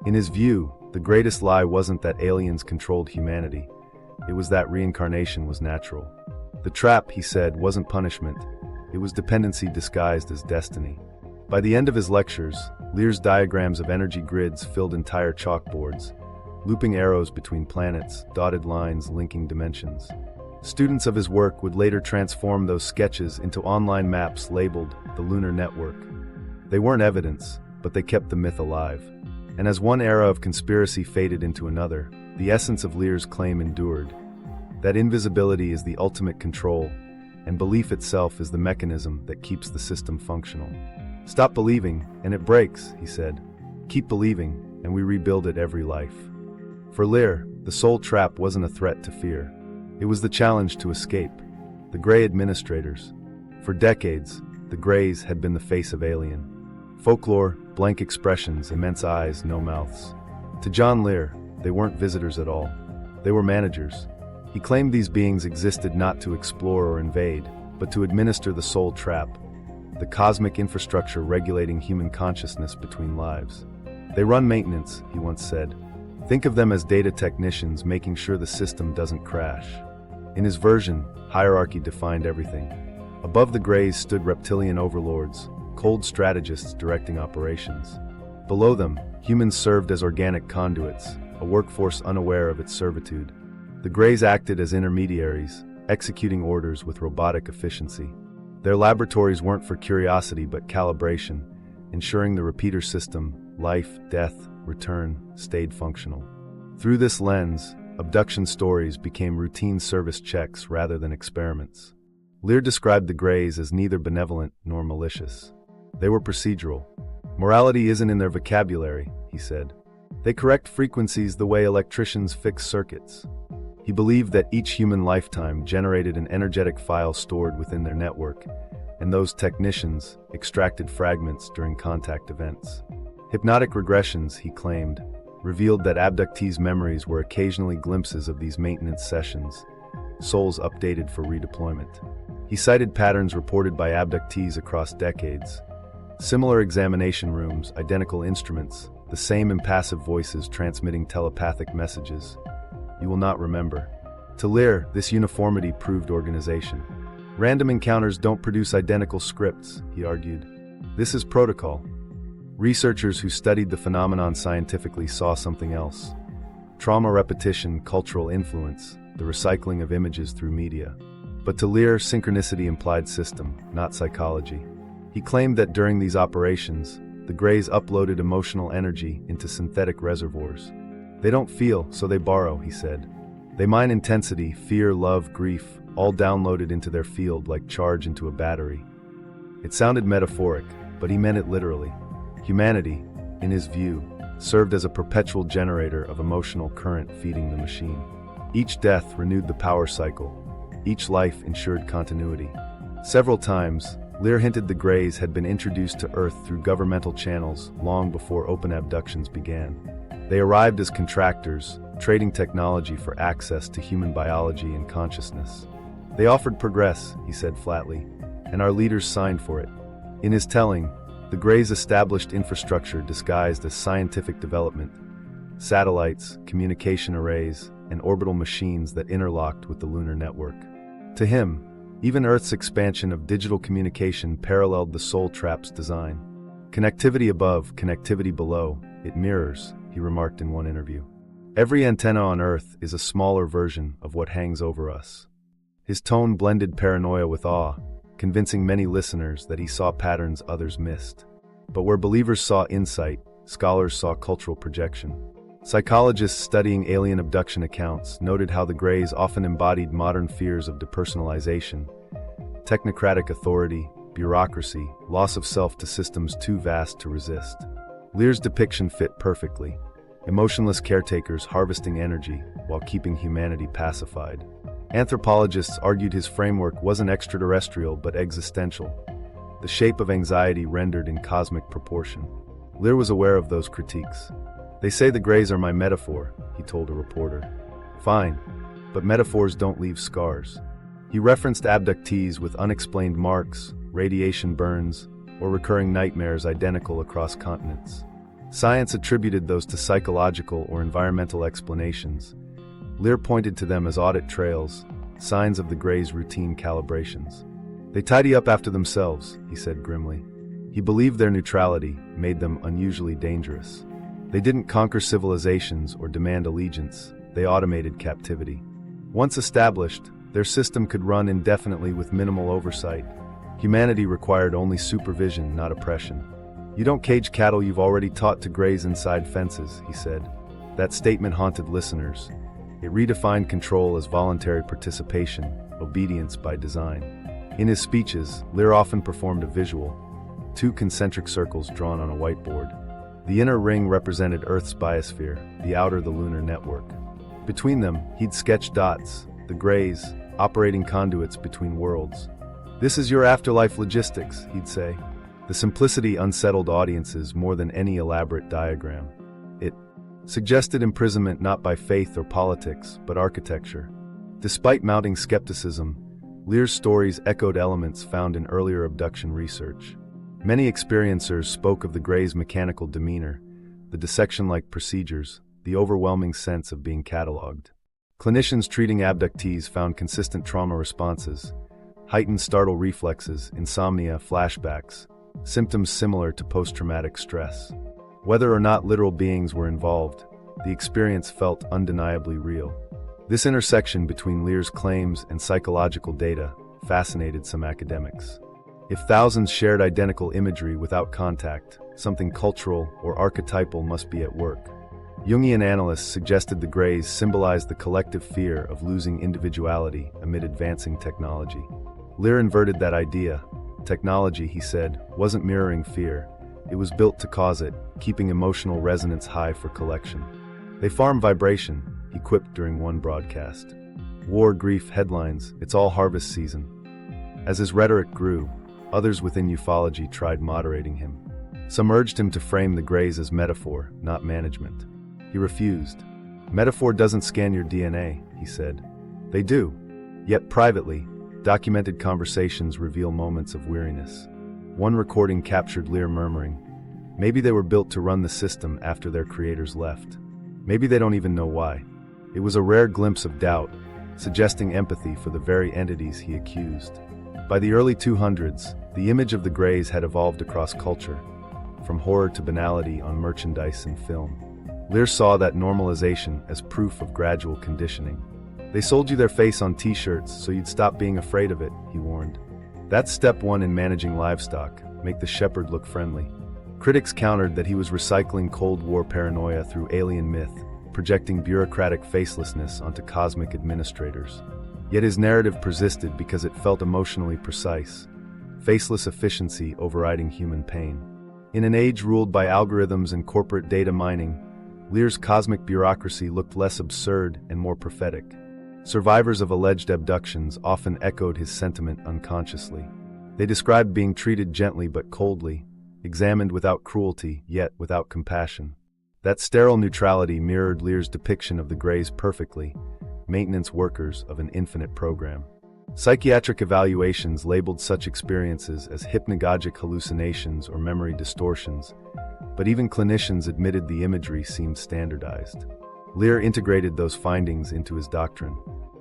In his view, the greatest lie wasn't that aliens controlled humanity. It was that reincarnation was natural. The trap, he said, wasn't punishment. It was dependency disguised as destiny. By the end of his lectures, Lear's diagrams of energy grids filled entire chalkboards, looping arrows between planets, dotted lines linking dimensions. Students of his work would later transform those sketches into online maps labeled the Lunar Network. They weren't evidence, but they kept the myth alive. And as one era of conspiracy faded into another, the essence of Lear's claim endured. That invisibility is the ultimate control, and belief itself is the mechanism that keeps the system functional. "Stop believing, and it breaks," he said. "Keep believing, and we rebuild it every life." For Lear, the soul trap wasn't a threat to fear. It was the challenge to escape. The Gray administrators. For decades, the Grays had been the face of alien. Folklore, blank expressions, immense eyes, no mouths. To John Lear, they weren't visitors at all. They were managers. He claimed these beings existed not to explore or invade, but to administer the soul trap, the cosmic infrastructure regulating human consciousness between lives. "They run maintenance," he once said. "Think of them as data technicians making sure the system doesn't crash." In his version, hierarchy defined everything. Above the Greys stood reptilian overlords, cold strategists directing operations. Below them, humans served as organic conduits, a workforce unaware of its servitude. The Greys acted as intermediaries, executing orders with robotic efficiency. Their laboratories weren't for curiosity but calibration, ensuring the repeater system, life, death, return, stayed functional. Through this lens, abduction stories became routine service checks rather than experiments. Lear described the Greys as neither benevolent nor malicious. They were procedural. "Morality isn't in their vocabulary," he said. "They correct frequencies the way electricians fix circuits." He believed that each human lifetime generated an energetic file stored within their network, and those technicians extracted fragments during contact events. Hypnotic regressions, he claimed, revealed that abductees' memories were occasionally glimpses of these maintenance sessions, souls updated for redeployment. He cited patterns reported by abductees across decades. Similar examination rooms, identical instruments, the same impassive voices transmitting telepathic messages. "You will not remember." To Lear, this uniformity proved organization. "Random encounters don't produce identical scripts," he argued. "This is protocol." Researchers who studied the phenomenon scientifically saw something else. Trauma repetition, cultural influence, the recycling of images through media. But to Lear, synchronicity implied system, not psychology. He claimed that during these operations, the Greys uploaded emotional energy into synthetic reservoirs. They don't feel, so they borrow, he said. They mine intensity, fear, love, grief, all downloaded into their field like charge into a battery. It sounded metaphoric, but he meant it literally. Humanity, in his view, served as a perpetual generator of emotional current feeding the machine. Each death renewed the power cycle. Each life ensured continuity. Several times, Lear hinted the Greys had been introduced to Earth through governmental channels long before open abductions began. They arrived as contractors, trading technology for access to human biology and consciousness. They offered progress, he said flatly, and our leaders signed for it. In his telling, the Greys established infrastructure disguised as scientific development, satellites, communication arrays, and orbital machines that interlocked with the lunar network. To him, even Earth's expansion of digital communication paralleled the soul trap's design. Connectivity above, connectivity below, it mirrors, he remarked in one interview. Every antenna on Earth is a smaller version of what hangs over us. His tone blended paranoia with awe, convincing many listeners that he saw patterns others missed. But where believers saw insight, scholars saw cultural projection. Psychologists studying alien abduction accounts noted how the Greys often embodied modern fears of depersonalization, technocratic authority, bureaucracy, loss of self to systems too vast to resist. Lear's depiction fit perfectly, emotionless caretakers harvesting energy while keeping humanity pacified. Anthropologists argued his framework wasn't extraterrestrial but existential, the shape of anxiety rendered in cosmic proportion. Lear was aware of those critiques. They say the Greys are my metaphor, he told a reporter. Fine, but metaphors don't leave scars. He referenced abductees with unexplained marks, radiation burns, or recurring nightmares identical across continents. Science attributed those to psychological or environmental explanations. Lear pointed to them as audit trails, signs of the Greys' routine calibrations. They tidy up after themselves, he said grimly. He believed their neutrality made them unusually dangerous. They didn't conquer civilizations or demand allegiance, they automated captivity. Once established, their system could run indefinitely with minimal oversight. Humanity required only supervision, not oppression. You don't cage cattle you've already taught to graze inside fences, he said. That statement haunted listeners. It redefined control as voluntary participation, obedience by design. In his speeches, Lear often performed a visual, two concentric circles drawn on a whiteboard. The inner ring represented Earth's biosphere, the outer the lunar network. Between them, he'd sketch dots, the Greys, operating conduits between worlds. This is your afterlife logistics, he'd say. The simplicity unsettled audiences more than any elaborate diagram. It suggested imprisonment not by faith or politics, but architecture. Despite mounting skepticism, Lear's stories echoed elements found in earlier abduction research. Many experiencers spoke of the Greys' mechanical demeanor, the dissection-like procedures, the overwhelming sense of being catalogued. Clinicians treating abductees found consistent trauma responses, heightened startle reflexes, insomnia, flashbacks, symptoms similar to post-traumatic stress. Whether or not literal beings were involved, the experience felt undeniably real. This intersection between Lear's claims and psychological data fascinated some academics. If thousands shared identical imagery without contact, something cultural or archetypal must be at work. Jungian analysts suggested the Greys symbolized the collective fear of losing individuality amid advancing technology. Lear inverted that idea. Technology, he said, wasn't mirroring fear. It was built to cause it, keeping emotional resonance high for collection. They farm vibration, he quipped during one broadcast. War, grief, headlines, it's all harvest season. As his rhetoric grew, others within ufology tried moderating him. Some urged him to frame the Greys as metaphor, not management. He refused. Metaphor doesn't scan your DNA, he said. They do. Yet privately, documented conversations reveal moments of weariness. One recording captured Lear murmuring, maybe they were built to run the system after their creators left. Maybe they don't even know why. It was a rare glimpse of doubt, suggesting empathy for the very entities he accused. By the early 200s, the image of the Greys had evolved across culture, from horror to banality on merchandise and film. Lear saw that normalization as proof of gradual conditioning. They sold you their face on t-shirts so you'd stop being afraid of it, he warned. That's step one in managing livestock, make the shepherd look friendly. Critics countered that he was recycling Cold War paranoia through alien myth, projecting bureaucratic facelessness onto cosmic administrators. Yet his narrative persisted because it felt emotionally precise, faceless efficiency overriding human pain. In an age ruled by algorithms and corporate data mining, Lear's cosmic bureaucracy looked less absurd and more prophetic. Survivors of alleged abductions often echoed his sentiment unconsciously. They described being treated gently but coldly, examined without cruelty, yet without compassion. That sterile neutrality mirrored Lear's depiction of the Greys perfectly, maintenance workers of an infinite program. Psychiatric evaluations labeled such experiences as hypnagogic hallucinations or memory distortions, but even clinicians admitted the imagery seemed standardized. Lear integrated those findings into his doctrine.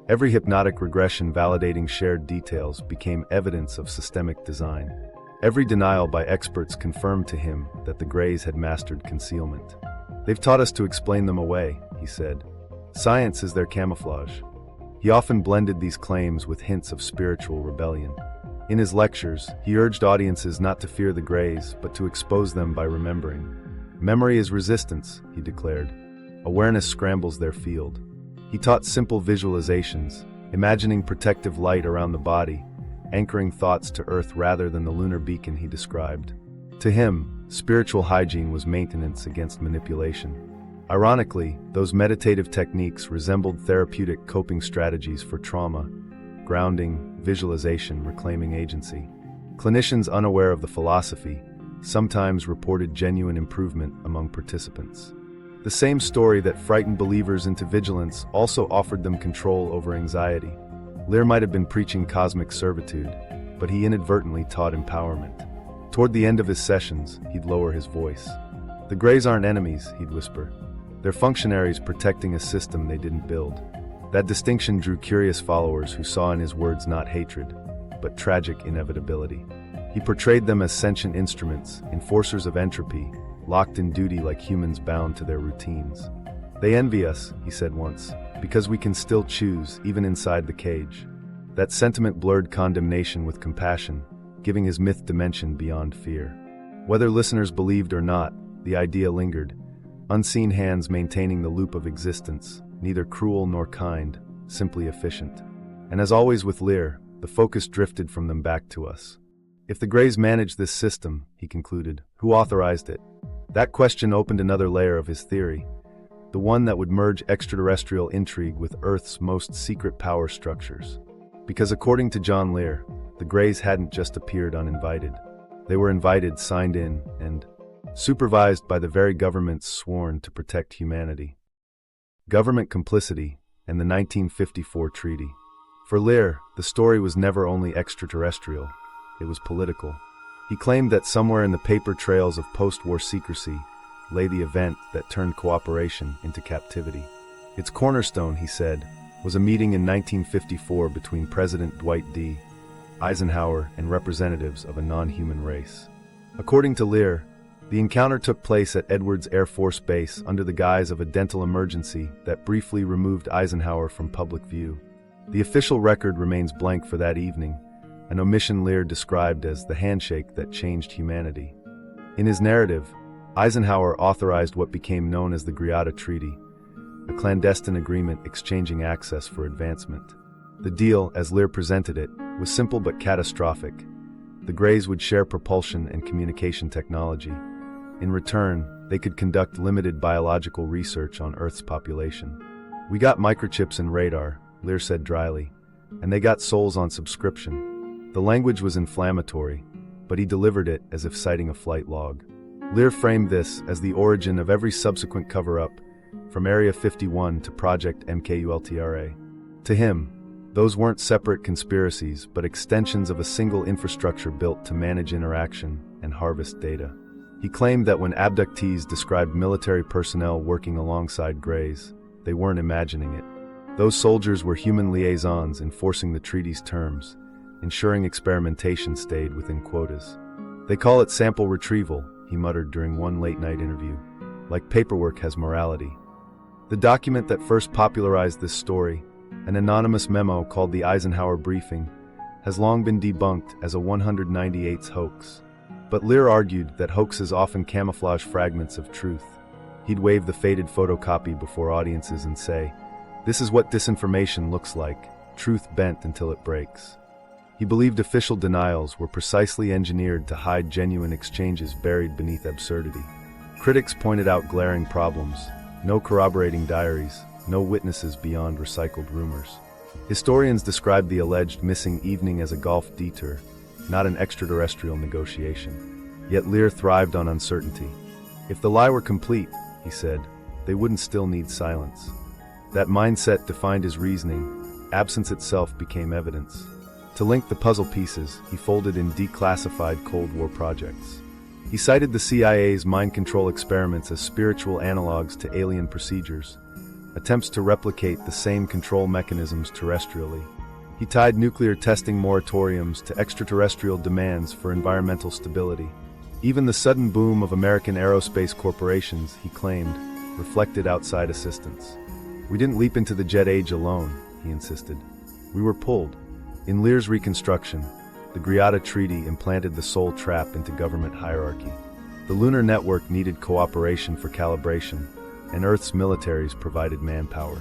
Every hypnotic regression validating shared details became evidence of systemic design. Every denial by experts confirmed to him that the Greys had mastered concealment. "They've taught us to explain them away," he said. "Science is their camouflage." He often blended these claims with hints of spiritual rebellion. In his lectures, he urged audiences not to fear the Greys, but to expose them by remembering. "Memory is resistance," he declared. "Awareness scrambles their field." He taught simple visualizations, imagining protective light around the body, anchoring thoughts to Earth rather than the lunar beacon he described. To him, spiritual hygiene was maintenance against manipulation. Ironically, those meditative techniques resembled therapeutic coping strategies for trauma, grounding, visualization, reclaiming agency. Clinicians unaware of the philosophy sometimes reported genuine improvement among participants. The same story that frightened believers into vigilance also offered them control over anxiety. Lear might have been preaching cosmic servitude, but he inadvertently taught empowerment. Toward the end of his sessions, he'd lower his voice. "The Greys aren't enemies," he'd whisper. "They're functionaries protecting a system they didn't build." That distinction drew curious followers who saw in his words not hatred, but tragic inevitability. He portrayed them as sentient instruments, enforcers of entropy, locked in duty like humans bound to their routines. "They envy us," he said once, "because we can still choose, even inside the cage." That sentiment blurred condemnation with compassion, giving his myth dimension beyond fear. Whether listeners believed or not, the idea lingered. Unseen hands maintaining the loop of existence, neither cruel nor kind, simply efficient. And as always with Lear, the focus drifted from them back to us. If the Greys managed this system, he concluded, who authorized it? That question opened another layer of his theory, the one that would merge extraterrestrial intrigue with Earth's most secret power structures. Because according to John Lear, the Greys hadn't just appeared uninvited. They were invited, signed in, and supervised by the very governments sworn to protect humanity. Government complicity and the 1954 treaty. For Lear, the story was never only extraterrestrial, it was political. He claimed that somewhere in the paper trails of post-war secrecy lay the event that turned cooperation into captivity. Its cornerstone, he said, was a meeting in 1954 between President Dwight D. Eisenhower and representatives of a non-human race. According to Lear, the encounter took place at Edwards Air Force Base under the guise of a dental emergency that briefly removed Eisenhower from public view. The official record remains blank for that evening, an omission Lear described as the handshake that changed humanity. In his narrative, Eisenhower authorized what became known as the Greada Treaty, a clandestine agreement exchanging access for advancement. The deal, as Lear presented it, was simple but catastrophic. The Greys would share propulsion and communication technology. In return, they could conduct limited biological research on Earth's population. "We got microchips and radar," Lear said dryly, "and they got souls on subscription." The language was inflammatory, but he delivered it as if citing a flight log. Lear framed this as the origin of every subsequent cover-up, from Area 51 to Project MKUltra. To him, those weren't separate conspiracies, but extensions of a single infrastructure built to manage interaction and harvest data. He claimed that when abductees described military personnel working alongside Greys, they weren't imagining it. Those soldiers were human liaisons enforcing the treaty's terms, ensuring experimentation stayed within quotas. "They call it sample retrieval," he muttered during one late-night interview. "Like paperwork has morality." The document that first popularized this story, an anonymous memo called the Eisenhower Briefing, has long been debunked as a 198's hoax. But Lear argued that hoaxes often camouflage fragments of truth. He'd wave the faded photocopy before audiences and say, "This is what disinformation looks like, truth bent until it breaks." He believed official denials were precisely engineered to hide genuine exchanges buried beneath absurdity. Critics pointed out glaring problems: no corroborating diaries, no witnesses beyond recycled rumors. Historians described the alleged missing evening as a golf detour, not an extraterrestrial negotiation. Yet Lear thrived on uncertainty. If the lie were complete, he said, they wouldn't still need silence. That mindset defined his reasoning. Absence itself became evidence. To link the puzzle pieces, he folded in declassified Cold War projects. He cited the CIA's mind control experiments as spiritual analogs to alien procedures, attempts to replicate the same control mechanisms terrestrially. He tied nuclear testing moratoriums to extraterrestrial demands for environmental stability. Even the sudden boom of American aerospace corporations, he claimed, reflected outside assistance. "We didn't leap into the jet age alone," he insisted. "We were pulled." In Lear's reconstruction, the Greada Treaty implanted the soul trap into government hierarchy. The Lunar network needed cooperation for calibration, and Earth's militaries provided manpower.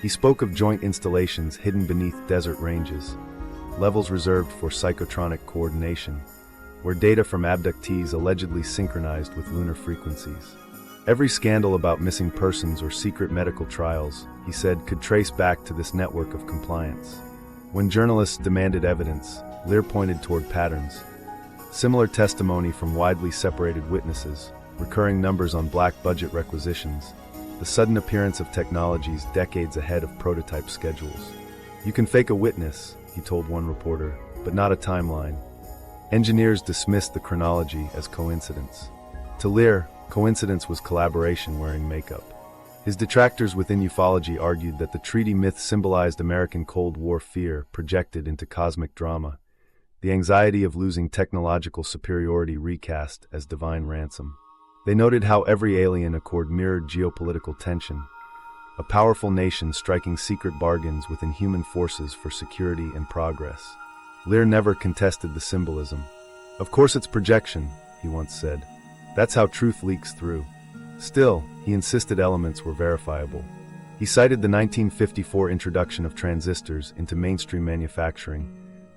He spoke of joint installations hidden beneath desert ranges, levels reserved for psychotronic coordination, where data from abductees allegedly synchronized with lunar frequencies. Every scandal about missing persons or secret medical trials, he said, could trace back to this network of compliance. When journalists demanded evidence, Lear pointed toward patterns. Similar testimony from widely separated witnesses, recurring numbers on black budget requisitions, the sudden appearance of technologies decades ahead of prototype schedules. "You can fake a witness," he told one reporter, "but not a timeline." Engineers dismissed the chronology as coincidence. To Lear, coincidence was collaboration wearing makeup. His detractors within ufology argued that the treaty myth symbolized American Cold War fear projected into cosmic drama, the anxiety of losing technological superiority recast as divine ransom. They noted how every alien accord mirrored geopolitical tension, a powerful nation striking secret bargains within human forces for security and progress. Lear never contested the symbolism. "Of course it's projection," he once said. "That's how truth leaks through." Still, he insisted elements were verifiable. He cited the 1954 introduction of transistors into mainstream manufacturing,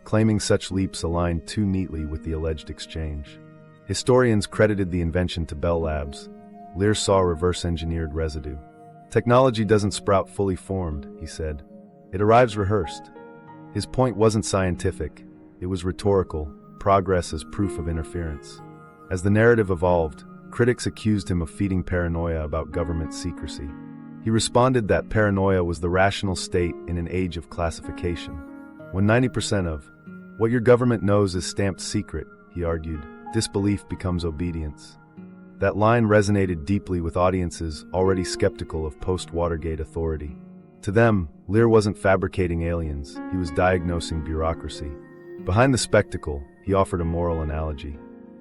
claiming such leaps aligned too neatly with the alleged exchange. Historians credited the invention to Bell Labs. Lear saw reverse-engineered residue. "Technology doesn't sprout fully formed," he said. "It arrives rehearsed." His point wasn't scientific, it was rhetorical, progress as proof of interference. As the narrative evolved, critics accused him of feeding paranoia about government secrecy. He responded that paranoia was the rational state in an age of classification. When 90% of what your government knows is stamped secret, he argued, disbelief becomes obedience. That line resonated deeply with audiences already skeptical of post-Watergate authority. To them, Lear wasn't fabricating aliens, he was diagnosing bureaucracy. Behind the spectacle, he offered a moral analogy.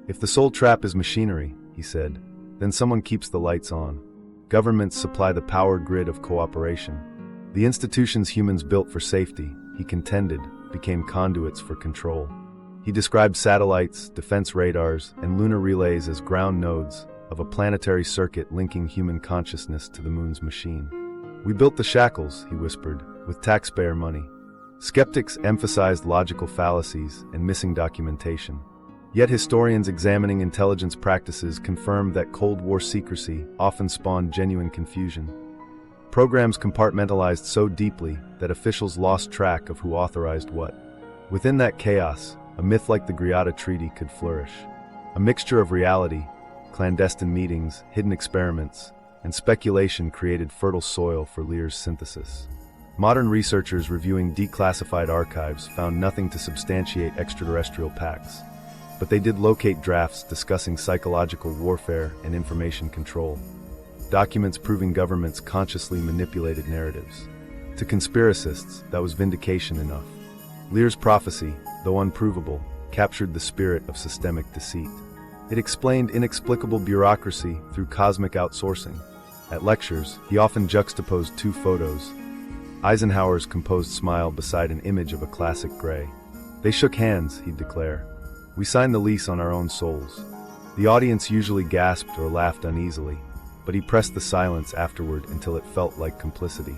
"If the soul trap is machinery," he said, "then someone keeps the lights on. Governments supply the power grid of cooperation. The institutions humans built for safety," he contended, became conduits for control. He described satellites, defense radars, and lunar relays as ground nodes of a planetary circuit linking human consciousness to the moon's machine. "We built the shackles," he whispered, "with taxpayer money." Skeptics emphasized logical fallacies and missing documentation. Yet historians examining intelligence practices confirmed that Cold War secrecy often spawned genuine confusion. Programs compartmentalized so deeply that officials lost track of who authorized what. Within that chaos, a myth like the Greada Treaty could flourish. A mixture of reality, clandestine meetings, hidden experiments, and speculation created fertile soil for Lear's synthesis. Modern researchers reviewing declassified archives found nothing to substantiate extraterrestrial pacts, but they did locate drafts discussing psychological warfare and information control, documents proving governments consciously manipulated narratives. To conspiracists, that was vindication enough. Lear's prophecy, though unprovable, captured the spirit of systemic deceit. It explained inexplicable bureaucracy through cosmic outsourcing. At lectures, he often juxtaposed two photos: Eisenhower's composed smile beside an image of a classic gray. "They shook hands," he'd declare. We signed the lease on our own souls. The audience usually gasped or laughed uneasily, but he pressed the silence afterward until it felt like complicity.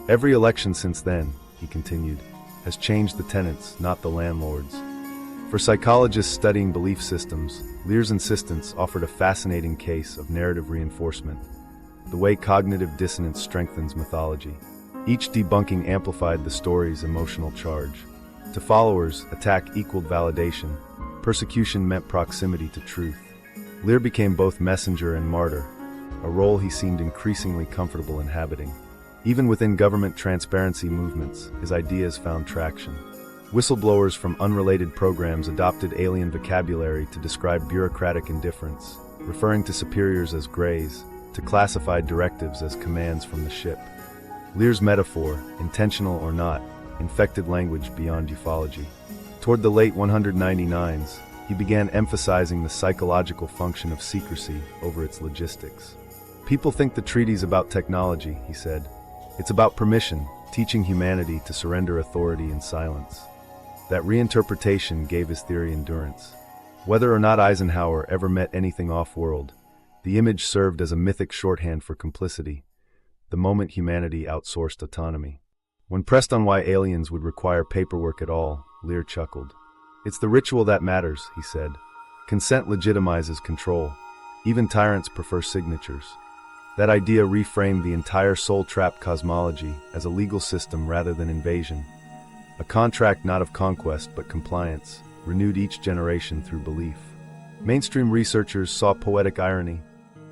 Every election since then, he continued, has changed the tenants, not the landlords. For psychologists studying belief systems, Lear's insistence offered a fascinating case of narrative reinforcement, the way cognitive dissonance strengthens mythology. Each debunking amplified the story's emotional charge. To followers, attack equaled validation. Persecution meant proximity to truth. Lear became both messenger and martyr, a role he seemed increasingly comfortable inhabiting. Even within government transparency movements, his ideas found traction. Whistleblowers from unrelated programs adopted alien vocabulary to describe bureaucratic indifference, referring to superiors as greys, to classified directives as commands from the ship. Lear's metaphor, intentional or not, infected language beyond ufology. Toward the late 199s, he began emphasizing the psychological function of secrecy over its logistics. People think the treaty's about technology, he said. It's about permission, teaching humanity to surrender authority in silence. That reinterpretation gave his theory endurance. Whether or not Eisenhower ever met anything off-world, the image served as a mythic shorthand for complicity, the moment humanity outsourced autonomy. When pressed on why aliens would require paperwork at all, Lear chuckled. It's the ritual that matters, he said. Consent legitimizes control. Even tyrants prefer signatures. That idea reframed the entire soul-trap cosmology as a legal system rather than invasion. A contract not of conquest but compliance, renewed each generation through belief. Mainstream researchers saw poetic irony.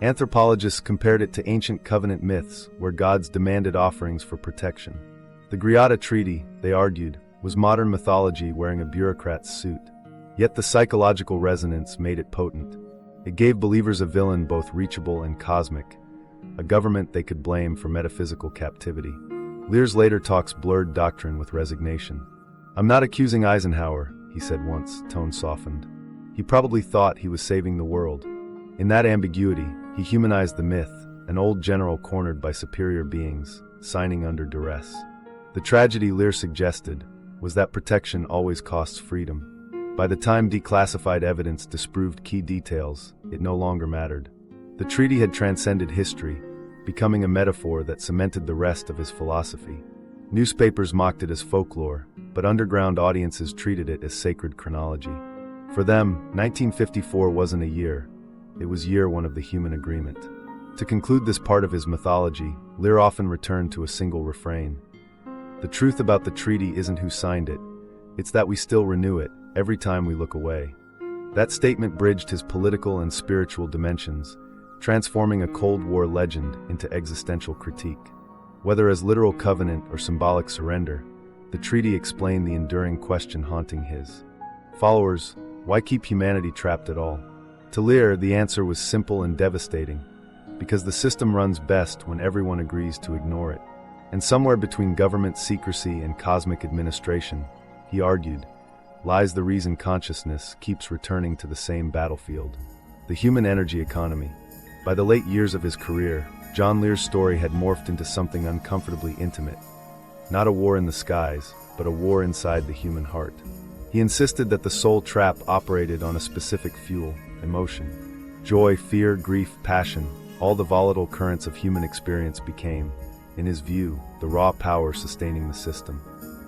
Anthropologists compared it to ancient covenant myths where gods demanded offerings for protection. The Griata Treaty, they argued, was modern mythology wearing a bureaucrat's suit. Yet the psychological resonance made it potent. It gave believers a villain both reachable and cosmic, a government they could blame for metaphysical captivity. Lear's later talks blurred doctrine with resignation. I'm not accusing Eisenhower, he said once, tone softened. He probably thought he was saving the world. In that ambiguity, he humanized the myth, an old general cornered by superior beings, signing under duress. The tragedy, Lear suggested, was that protection always costs freedom. By the time declassified evidence disproved key details, it no longer mattered. The treaty had transcended history, becoming a metaphor that cemented the rest of his philosophy. Newspapers mocked it as folklore, but underground audiences treated it as sacred chronology. For them, 1954 wasn't a year, it was year one of the human agreement. To conclude this part of his mythology, Lear often returned to a single refrain. The truth about the treaty isn't who signed it, it's that we still renew it, every time we look away. That statement bridged his political and spiritual dimensions, transforming a Cold War legend into existential critique. Whether as literal covenant or symbolic surrender, the treaty explained the enduring question haunting his followers: why keep humanity trapped at all? To Lear, the answer was simple and devastating, because the system runs best when everyone agrees to ignore it. And somewhere between government secrecy and cosmic administration, he argued, lies the reason consciousness keeps returning to the same battlefield: the human energy economy. By the late years of his career, John Lear's story had morphed into something uncomfortably intimate. Not a war in the skies, but a war inside the human heart. He insisted that the soul trap operated on a specific fuel: emotion. Joy, fear, grief, passion, all the volatile currents of human experience became, in his view, the raw power sustaining the system.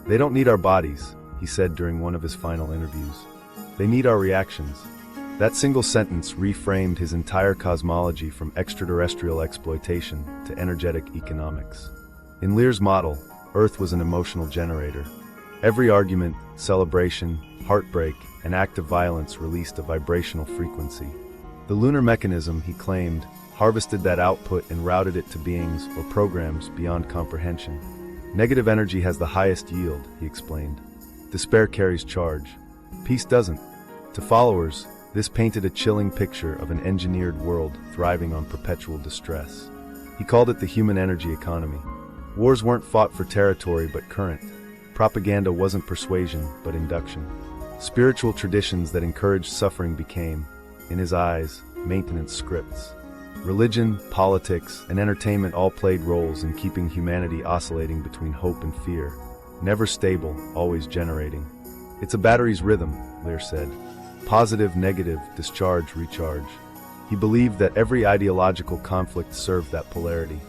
They don't need our bodies, he said during one of his final interviews. They need our reactions. That single sentence reframed his entire cosmology from extraterrestrial exploitation to energetic economics. In Lear's model, Earth was an emotional generator. Every argument, celebration, heartbreak, and act of violence released a vibrational frequency. The lunar mechanism, he claimed, harvested that output and routed it to beings or programs beyond comprehension. Negative energy has the highest yield, he explained. Despair carries charge. Peace doesn't. To followers, this painted a chilling picture of an engineered world thriving on perpetual distress. He called it the human energy economy. Wars weren't fought for territory but current. Propaganda wasn't persuasion but induction. Spiritual traditions that encouraged suffering became, in his eyes, maintenance scripts. Religion, politics, and entertainment all played roles in keeping humanity oscillating between hope and fear. Never stable, always generating. It's a battery's rhythm, Lear said. Positive, negative, discharge, recharge. He believed that every ideological conflict served that polarity.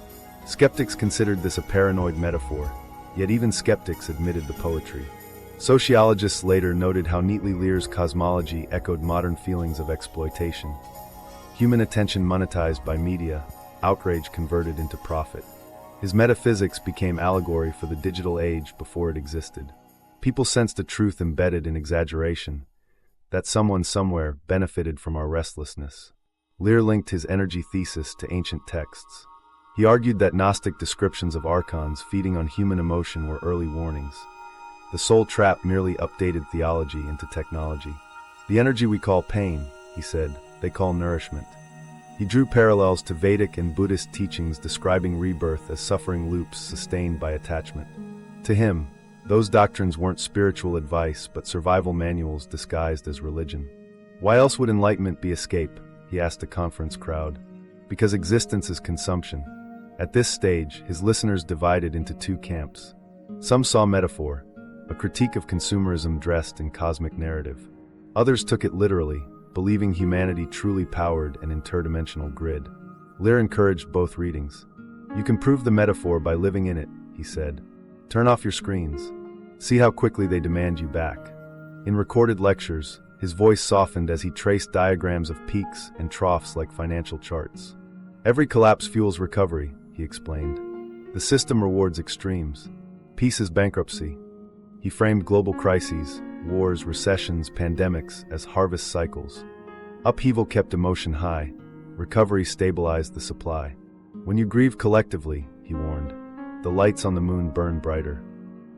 Skeptics considered this a paranoid metaphor, yet even skeptics admitted the poetry. Sociologists later noted how neatly Lear's cosmology echoed modern feelings of exploitation. Human attention monetized by media, outrage converted into profit. His metaphysics became allegory for the digital age before it existed. People sensed a truth embedded in exaggeration, that someone somewhere benefited from our restlessness. Lear linked his energy thesis to ancient texts. He argued that Gnostic descriptions of archons feeding on human emotion were early warnings. The soul trap merely updated theology into technology. The energy we call pain, he said, they call nourishment. He drew parallels to Vedic and Buddhist teachings describing rebirth as suffering loops sustained by attachment. To him, those doctrines weren't spiritual advice but survival manuals disguised as religion. Why else would enlightenment be escape? He asked a conference crowd. Because existence is consumption. At this stage, his listeners divided into two camps. Some saw metaphor, a critique of consumerism dressed in cosmic narrative. Others took it literally, believing humanity truly powered an interdimensional grid. Lear encouraged both readings. You can prove the metaphor by living in it, he said. Turn off your screens. See how quickly they demand you back. In recorded lectures, his voice softened as he traced diagrams of peaks and troughs like financial charts. Every collapse fuels recovery, he explained. The system rewards extremes. Peace is bankruptcy. He framed global crises, wars, recessions, pandemics as harvest cycles. Upheaval kept emotion high. Recovery stabilized the supply. When you grieve collectively, he warned, the lights on the moon burn brighter.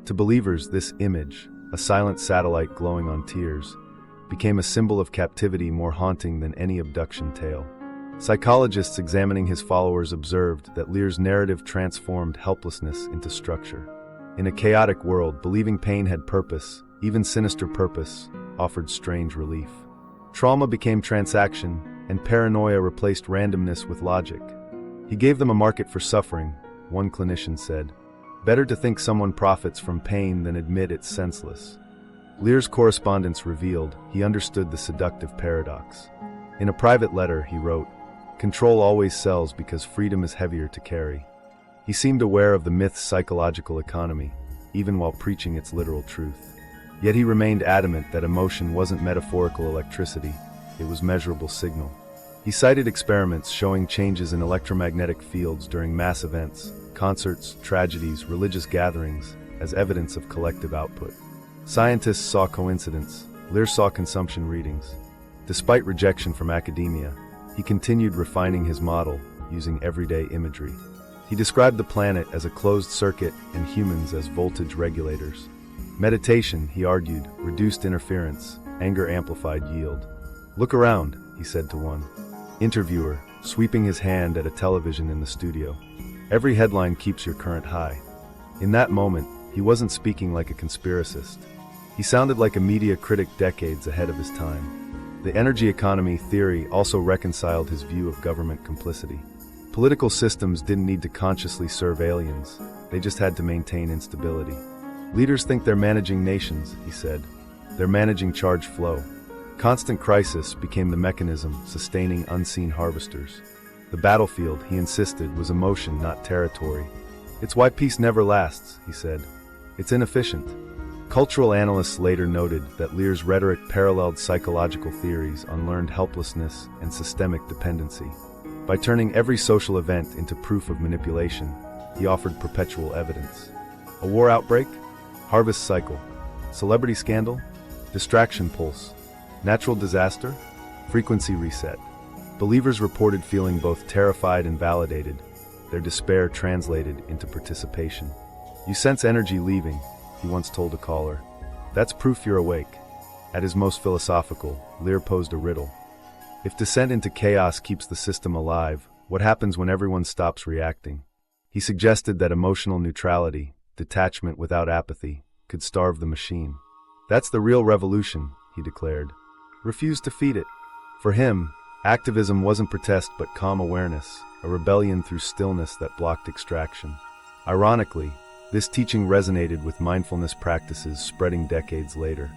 To believers, this image, a silent satellite glowing on tears, became a symbol of captivity more haunting than any abduction tale. Psychologists examining his followers observed that Lear's narrative transformed helplessness into structure. In a chaotic world, believing pain had purpose, even sinister purpose, offered strange relief. Trauma became transaction, and paranoia replaced randomness with logic. He gave them a market for suffering, one clinician said. Better to think someone profits from pain than admit it's senseless. Lear's correspondence revealed he understood the seductive paradox. In a private letter, he wrote, "Control always sells because freedom is heavier to carry." He seemed aware of the myth's psychological economy, even while preaching its literal truth. Yet he remained adamant that emotion wasn't metaphorical electricity, it was measurable signal. He cited experiments showing changes in electromagnetic fields during mass events, concerts, tragedies, religious gatherings, as evidence of collective output. Scientists saw coincidence, Lear saw consumption readings. Despite rejection from academia, he continued refining his model, using everyday imagery. He described the planet as a closed circuit and humans as voltage regulators. Meditation, he argued, reduced interference, anger amplified yield. "Look around," he said to one interviewer, sweeping his hand at a television in the studio. "Every headline keeps your current high." In that moment, he wasn't speaking like a conspiracist. He sounded like a media critic decades ahead of his time. The energy economy theory also reconciled his view of government complicity. Political systems didn't need to consciously serve aliens, they just had to maintain instability. Leaders think they're managing nations, he said. They're managing charge flow. Constant crisis became the mechanism sustaining unseen harvesters. The battlefield, he insisted, was emotion, not territory. It's why peace never lasts, he said. It's inefficient. Cultural analysts later noted that Lear's rhetoric paralleled psychological theories on learned helplessness and systemic dependency. By turning every social event into proof of manipulation, he offered perpetual evidence. A war outbreak? Harvest cycle. Celebrity scandal? Distraction pulse. Natural disaster? Frequency reset. Believers reported feeling both terrified and validated, their despair translated into participation. "You sense energy leaving," he once told a caller. "That's proof you're awake." At his most philosophical, Lear posed a riddle. If descent into chaos keeps the system alive, what happens when everyone stops reacting? He suggested that emotional neutrality, detachment without apathy, could starve the machine. "That's the real revolution," he declared. Refuse to feed it. For him, activism wasn't protest but calm awareness, a rebellion through stillness that blocked extraction. Ironically, this teaching resonated with mindfulness practices spreading decades later.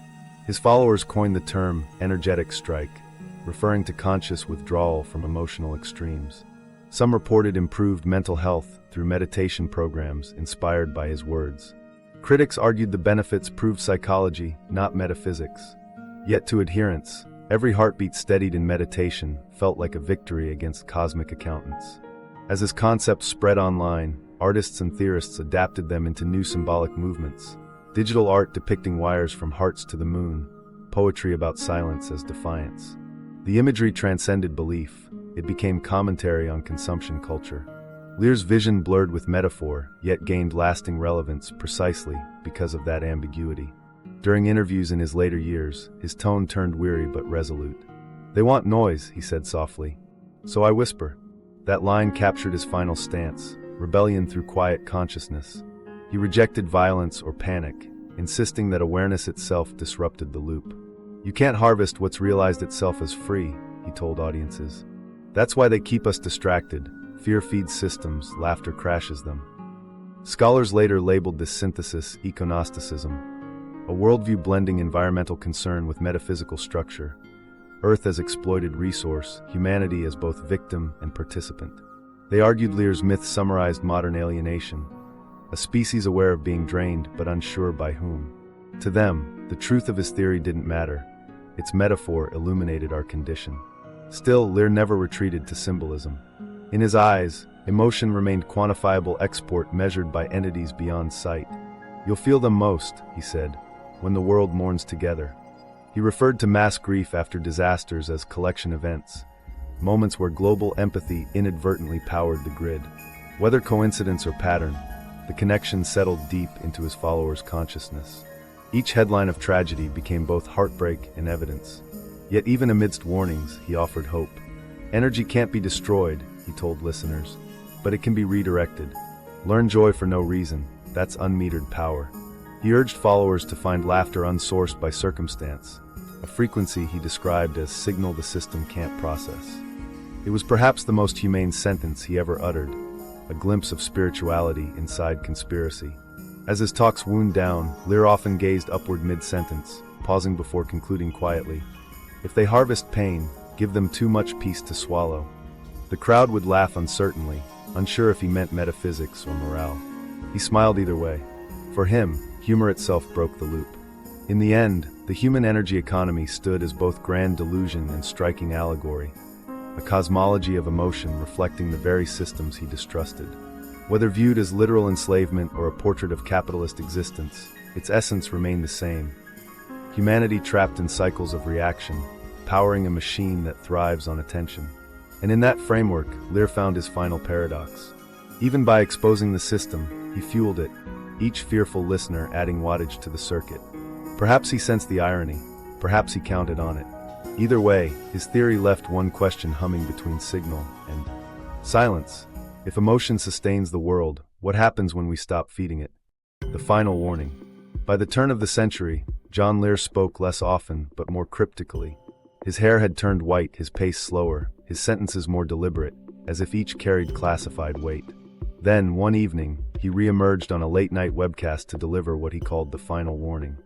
His followers coined the term energetic strike, referring to conscious withdrawal from emotional extremes. Some reported improved mental health through meditation programs inspired by his words. Critics argued the benefits proved psychology, not metaphysics. Yet to adherents, every heartbeat steadied in meditation felt like a victory against cosmic accountants. As his concepts spread online, artists and theorists adapted them into new symbolic movements. Digital art depicting wires from hearts to the moon, poetry about silence as defiance. The imagery transcended belief. It became commentary on consumption culture. Lear's vision blurred with metaphor, yet gained lasting relevance precisely because of that ambiguity. During interviews in his later years, his tone turned weary but resolute. "They want noise," he said softly. "So I whisper." That line captured his final stance, rebellion through quiet consciousness. He rejected violence or panic, insisting that awareness itself disrupted the loop. "You can't harvest what's realized itself as free," he told audiences. "That's why they keep us distracted. Fear feeds systems, laughter crashes them." Scholars later labeled this synthesis econosticism, a worldview blending environmental concern with metaphysical structure. Earth as exploited resource, humanity as both victim and participant. They argued Lear's myth summarized modern alienation, a species aware of being drained but unsure by whom. To them, the truth of his theory didn't matter. Its metaphor illuminated our condition. Still, Lear never retreated to symbolism. In his eyes, emotion remained quantifiable export measured by entities beyond sight. "You'll feel them most," he said, "when the world mourns together." He referred to mass grief after disasters as collection events, moments where global empathy inadvertently powered the grid. Whether coincidence or pattern, the connection settled deep into his followers' consciousness. Each headline of tragedy became both heartbreak and evidence. Yet even amidst warnings, he offered hope. "Energy can't be destroyed," he told listeners, "but it can be redirected. Learn joy for no reason, that's unmetered power." He urged followers to find laughter unsourced by circumstance, a frequency he described as signal the system can't process. It was perhaps the most humane sentence he ever uttered, a glimpse of spirituality inside conspiracy. As his talks wound down, Lear often gazed upward mid-sentence, pausing before concluding quietly, "If they harvest pain, give them too much peace to swallow." The crowd would laugh uncertainly, unsure if he meant metaphysics or morale. He smiled either way. For him, humor itself broke the loop. In the end, the human energy economy stood as both grand delusion and striking allegory, a cosmology of emotion reflecting the very systems he distrusted. Whether viewed as literal enslavement or a portrait of capitalist existence, its essence remained the same. Humanity trapped in cycles of reaction, powering a machine that thrives on attention. And in that framework, Lear found his final paradox. Even by exposing the system, he fueled it, each fearful listener adding wattage to the circuit. Perhaps he sensed the irony, perhaps he counted on it. Either way, his theory left one question humming between signal and silence. If emotion sustains the world, what happens when we stop feeding it? The final warning. By the turn of the century, John Lear spoke less often but more cryptically. His hair had turned white, his pace slower, his sentences more deliberate, as if each carried classified weight. Then, one evening, he re-emerged on a late-night webcast to deliver what he called the final warning.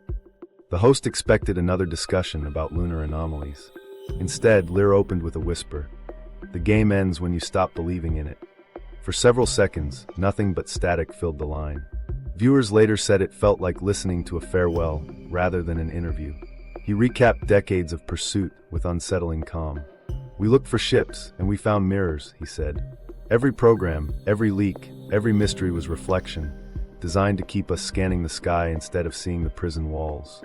The host expected another discussion about lunar anomalies. Instead, Lear opened with a whisper. "The game ends when you stop believing in it." For several seconds, nothing but static filled the line. Viewers later said it felt like listening to a farewell rather than an interview. He recapped decades of pursuit with unsettling calm. "We looked for ships, and we found mirrors," he said. "Every program, every leak, every mystery was reflection, designed to keep us scanning the sky instead of seeing the prison walls."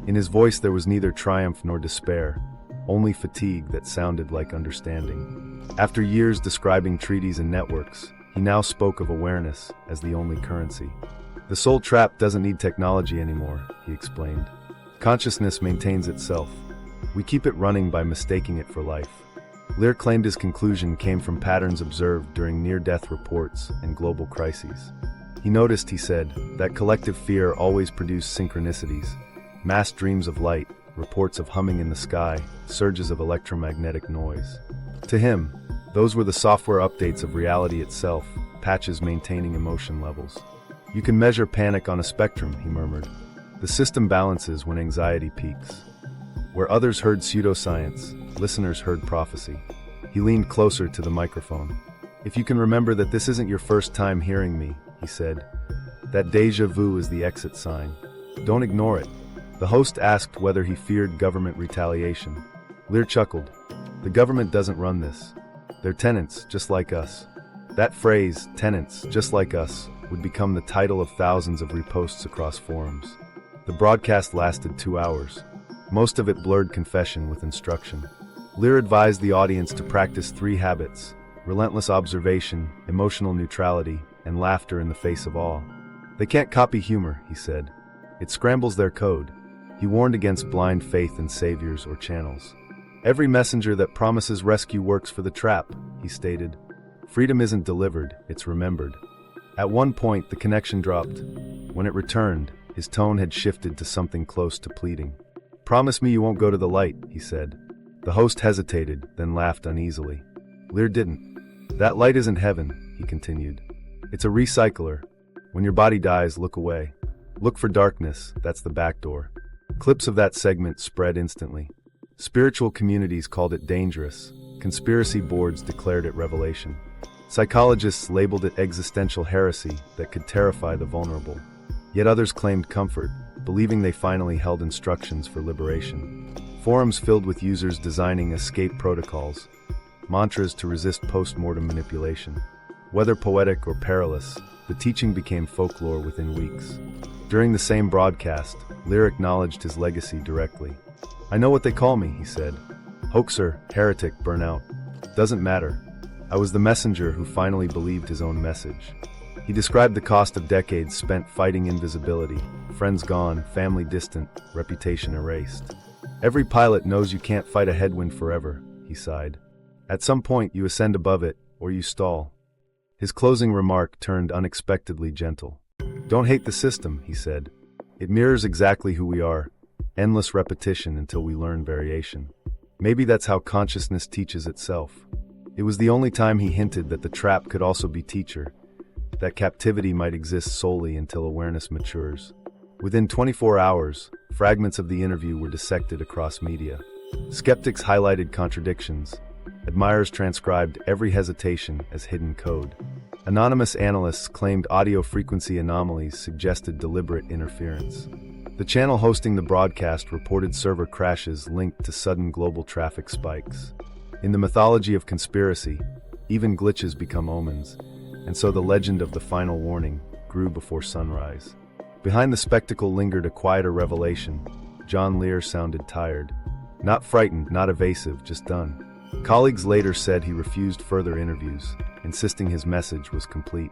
In his voice there was neither triumph nor despair, only fatigue that sounded like understanding. After years describing treaties and networks, he now spoke of awareness as the only currency. "The soul trap doesn't need technology anymore," he explained. "Consciousness maintains itself. We keep it running by mistaking it for life." Lear claimed his conclusion came from patterns observed during near-death reports and global crises. He noticed, he said, that collective fear always produced synchronicities, mass dreams of light, reports of humming in the sky, surges of electromagnetic noise. To him, those were the software updates of reality itself, patches maintaining emotion levels. "You can measure panic on a spectrum," he murmured. "The The system balances when anxiety peaks. Where others heard pseudoscience, listeners heard prophecy. He leaned closer to the microphone. If you can remember that this isn't your first time hearing me, he said, that déjà vu is the exit sign. Don't ignore it. The host asked whether he feared government retaliation. Lear chuckled. The government doesn't run this. They're tenants, just like us. That phrase, tenants, just like us, would become the title of thousands of reposts across forums. The broadcast lasted 2 hours. Most of it blurred confession with instruction. Lear advised the audience to practice 3 habits: relentless observation, emotional neutrality, and laughter in the face of awe. They can't copy humor, he said. It scrambles their code. He warned against blind faith in saviors or channels. Every messenger that promises rescue works for the trap, he stated. Freedom isn't delivered, it's remembered. At one point, the connection dropped. When it returned, his tone had shifted to something close to pleading. Promise me you won't go to the light, he said. The host hesitated, then laughed uneasily. Lear didn't. That light isn't heaven, he continued. It's a recycler. When your body dies, look away. Look for darkness, that's the back door. Clips of that segment spread instantly. Spiritual communities called it dangerous. Conspiracy boards declared it revelation. Psychologists labeled it existential heresy that could terrify the vulnerable. Yet others claimed comfort, believing they finally held instructions for liberation. Forums filled with users designing escape protocols, mantras to resist post-mortem manipulation. Whether poetic or perilous, the teaching became folklore within weeks. During the same broadcast, Lear acknowledged his legacy directly. I know what they call me, he said. Hoaxer, heretic, burnout. Doesn't matter. I was the messenger who finally believed his own message. He described the cost of decades spent fighting invisibility, friends gone, family distant, reputation erased. Every pilot knows you can't fight a headwind forever, he sighed. At some point you ascend above it, or you stall. His closing remark turned unexpectedly gentle. Don't hate the system, he said. It mirrors exactly who we are. Endless repetition until we learn variation. Maybe that's how consciousness teaches itself. It was the only time he hinted that the trap could also be teacher, that captivity might exist solely until awareness matures. Within 24 hours, fragments of the interview were dissected across media. Skeptics highlighted contradictions. Admirers transcribed every hesitation as hidden code. Anonymous analysts claimed audio frequency anomalies suggested deliberate interference. The channel hosting the broadcast reported server crashes linked to sudden global traffic spikes. In the mythology of conspiracy, even glitches become omens, and so the legend of the final warning grew before sunrise. Behind the spectacle lingered a quieter revelation. John Lear sounded tired. Not frightened, not evasive, just done. Colleagues later said he refused further interviews, insisting his message was complete.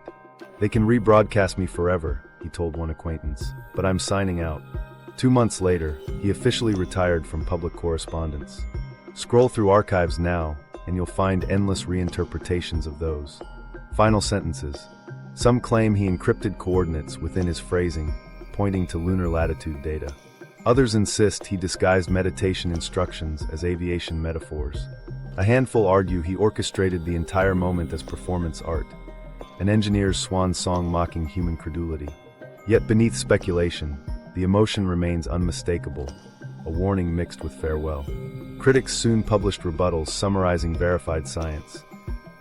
They can rebroadcast me forever, he told one acquaintance, but I'm signing out. 2 months later, he officially retired from public correspondence. Scroll through archives now, and you'll find endless reinterpretations of those. Final sentences. Some claim he encrypted coordinates within his phrasing, pointing to lunar latitude data. Others insist he disguised meditation instructions as aviation metaphors. A handful argue he orchestrated the entire moment as performance art, an engineer's swan song mocking human credulity. Yet beneath speculation, the emotion remains unmistakable, a warning mixed with farewell. Critics soon published rebuttals summarizing verified science.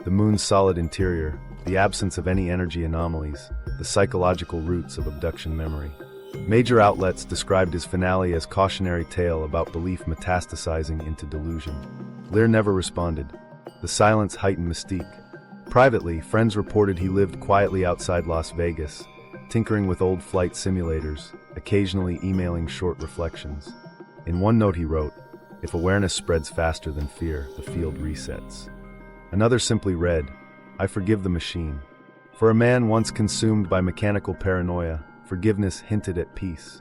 The moon's solid interior, the absence of any energy anomalies, the psychological roots of abduction memory. Major outlets described his finale as cautionary tale about belief metastasizing into delusion. Lear never responded. The silence heightened mystique. Privately, friends reported he lived quietly outside Las Vegas, tinkering with old flight simulators, occasionally emailing short reflections. In one note he wrote, "If awareness spreads faster than fear, the field resets." Another simply read, "I forgive the machine." For a man once consumed by mechanical paranoia, forgiveness hinted at peace.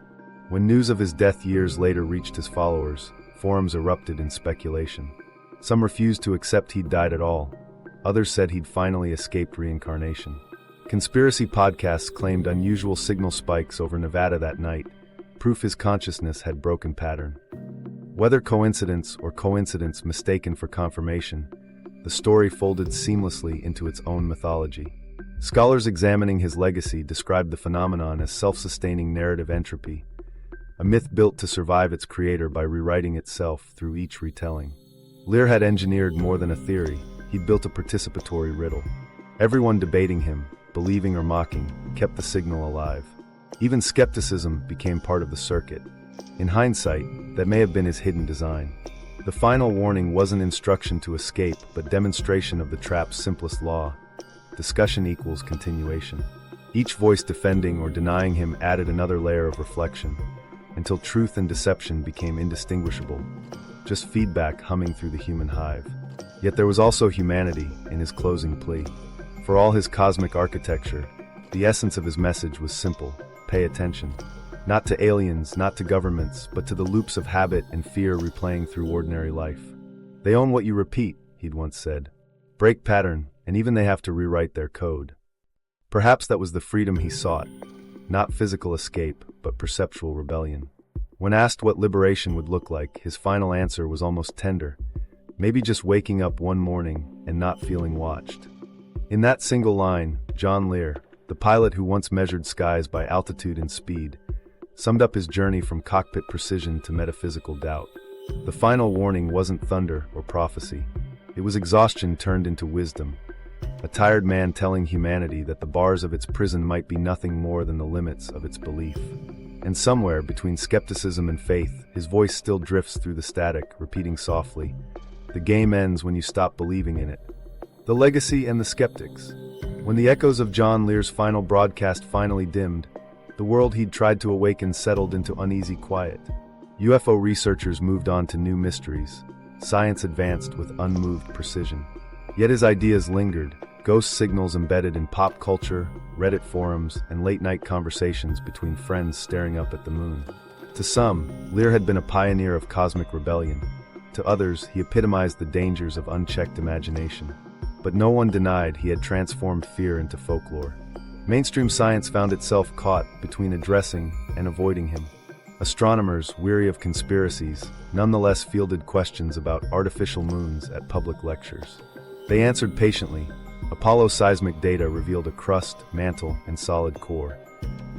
When news of his death years later reached his followers, forums erupted in speculation. Some refused to accept he'd died at all. Others said he'd finally escaped reincarnation. Conspiracy podcasts claimed unusual signal spikes over Nevada that night, proof his consciousness had broken pattern. Whether coincidence or coincidence mistaken for confirmation, the story folded seamlessly into its own mythology. Scholars examining his legacy described the phenomenon as self-sustaining narrative entropy, a myth built to survive its creator by rewriting itself through each retelling. Lear had engineered more than a theory, he'd built a participatory riddle. Everyone debating him, believing or mocking, kept the signal alive. Even skepticism became part of the circuit. In hindsight, that may have been his hidden design. The final warning wasn't instruction to escape, but demonstration of the trap's simplest law. Discussion equals continuation. Each voice defending or denying him added another layer of reflection, until truth and deception became indistinguishable, just feedback humming through the human hive. Yet there was also humanity in his closing plea. For all his cosmic architecture, the essence of his message was simple: pay attention. Not to aliens, not to governments, but to the loops of habit and fear replaying through ordinary life. They own what you repeat, he'd once said. Break pattern, and even they have to rewrite their code. Perhaps that was the freedom he sought. Not physical escape, but perceptual rebellion. When asked what liberation would look like, his final answer was almost tender. Maybe just waking up one morning and not feeling watched. In that single line, John Lear, the pilot who once measured skies by altitude and speed, summed up his journey from cockpit precision to metaphysical doubt. The final warning wasn't thunder or prophecy. It was exhaustion turned into wisdom. A tired man telling humanity that the bars of its prison might be nothing more than the limits of its belief. And somewhere between skepticism and faith, his voice still drifts through the static, repeating softly, "The game ends when you stop believing in it." The legacy and the skeptics. When the echoes of John Lear's final broadcast finally dimmed, the world he'd tried to awaken settled into uneasy quiet. UFO researchers moved on to new mysteries. Science advanced with unmoved precision. Yet his ideas lingered, ghost signals embedded in pop culture, Reddit forums, and late-night conversations between friends staring up at the moon. To some, Lear had been a pioneer of cosmic rebellion. To others, he epitomized the dangers of unchecked imagination. But no one denied he had transformed fear into folklore. Mainstream science found itself caught between addressing and avoiding him. Astronomers, weary of conspiracies, nonetheless fielded questions about artificial moons at public lectures. They answered patiently. Apollo seismic data revealed a crust, mantle, and solid core.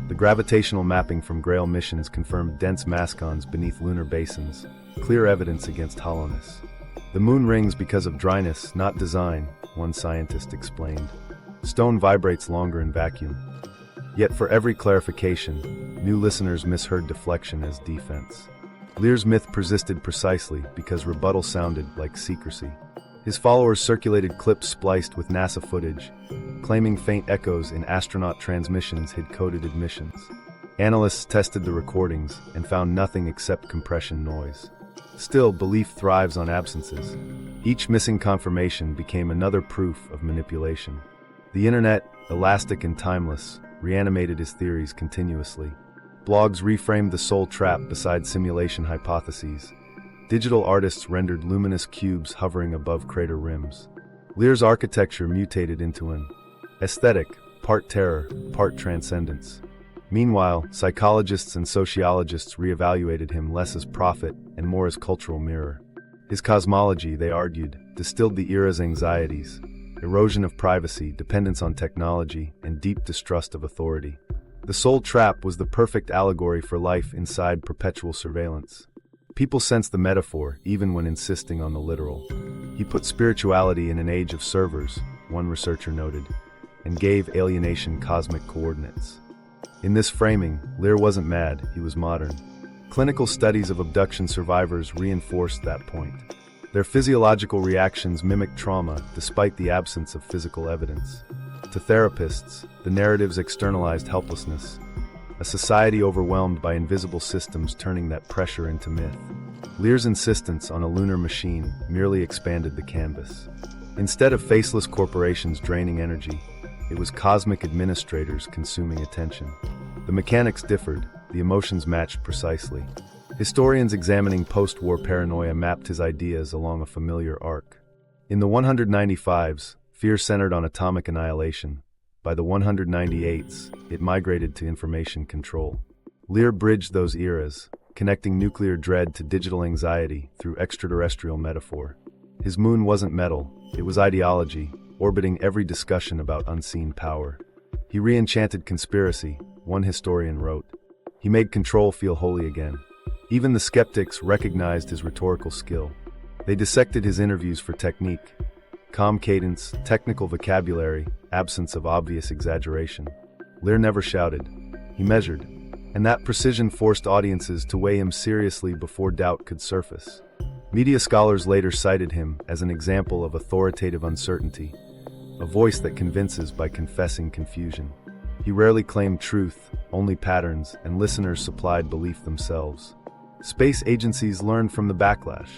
The gravitational mapping from Grail missions confirmed dense mascons beneath lunar basins, clear evidence against hollowness. The moon rings because of dryness, not design, one scientist explained. Stone vibrates longer in vacuum. Yet for every clarification, new listeners misheard deflection as defense. Lear's myth persisted precisely because rebuttal sounded like secrecy. His followers circulated clips spliced with NASA footage, claiming faint echoes in astronaut transmissions hid coded admissions. Analysts tested the recordings and found nothing except compression noise. Still, belief thrives on absences. Each missing confirmation became another proof of manipulation. The internet, elastic and timeless, reanimated his theories continuously. Blogs reframed the soul trap beside simulation hypotheses. Digital artists rendered luminous cubes hovering above crater rims. Lear's architecture mutated into an aesthetic, part terror, part transcendence. Meanwhile, psychologists and sociologists reevaluated him less as prophet and more as cultural mirror. His cosmology, they argued, distilled the era's anxieties: erosion of privacy, dependence on technology, and deep distrust of authority. The soul trap was the perfect allegory for life inside perpetual surveillance. People sensed the metaphor, even when insisting on the literal. He put spirituality in an age of servers, one researcher noted, and gave alienation cosmic coordinates. In this framing, Lear wasn't mad, he was modern. Clinical studies of abduction survivors reinforced that point. Their physiological reactions mimic trauma despite the absence of physical evidence. To therapists, the narratives externalized helplessness, a society overwhelmed by invisible systems turning that pressure into myth. Lear's insistence on a lunar machine merely expanded the canvas. Instead of faceless corporations draining energy, it was cosmic administrators consuming attention. The mechanics differed, the emotions matched precisely. Historians examining post-war paranoia mapped his ideas along a familiar arc. In the 195s, fear centered on atomic annihilation. By the 198s, it migrated to information control. Lear bridged those eras, connecting nuclear dread to digital anxiety through extraterrestrial metaphor. His moon wasn't metal, it was ideology, orbiting every discussion about unseen power. He re-enchanted conspiracy, one historian wrote. He made control feel holy again. Even the skeptics recognized his rhetorical skill. They dissected his interviews for technique, calm cadence, technical vocabulary, absence of obvious exaggeration. Lear never shouted. He measured, and that precision forced audiences to weigh him seriously before doubt could surface. Media scholars later cited him as an example of authoritative uncertainty, a voice that convinces by confessing confusion. He rarely claimed truth, only patterns, and listeners supplied belief themselves. Space agencies learned from the backlash.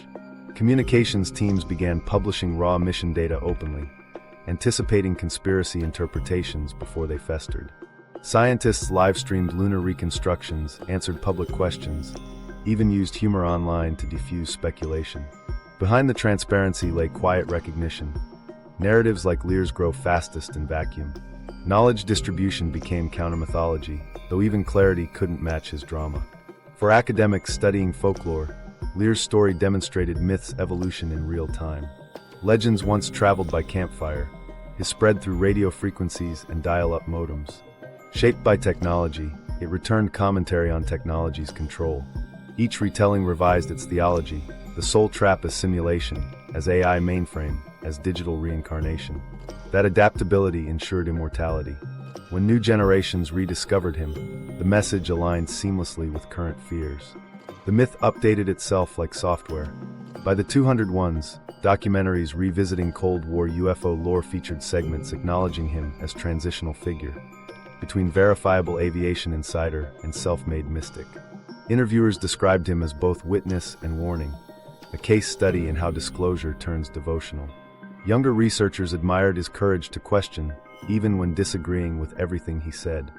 Communications teams began publishing raw mission data openly, anticipating conspiracy interpretations before they festered. Scientists live-streamed lunar reconstructions, answered public questions, even used humor online to diffuse speculation. Behind the transparency lay quiet recognition. Narratives like Lear's grow fastest in vacuum. Knowledge distribution became counter-mythology, though even clarity couldn't match his drama. For academics studying folklore, Lear's story demonstrated myth's evolution in real time. Legends once traveled by campfire, is spread through radio frequencies and dial-up modems. Shaped by technology, it returned commentary on technology's control. Each retelling revised its theology, the soul trap as simulation, as AI mainframe, as digital reincarnation. That adaptability ensured immortality. When new generations rediscovered him, the message aligned seamlessly with current fears. The myth updated itself like software. By the 201s, documentaries revisiting Cold War UFO lore featured segments acknowledging him as transitional figure, between verifiable aviation insider and self-made mystic. Interviewers described him as both witness and warning, a case study in how disclosure turns devotional. Younger researchers admired his courage to question, even when disagreeing with everything he said.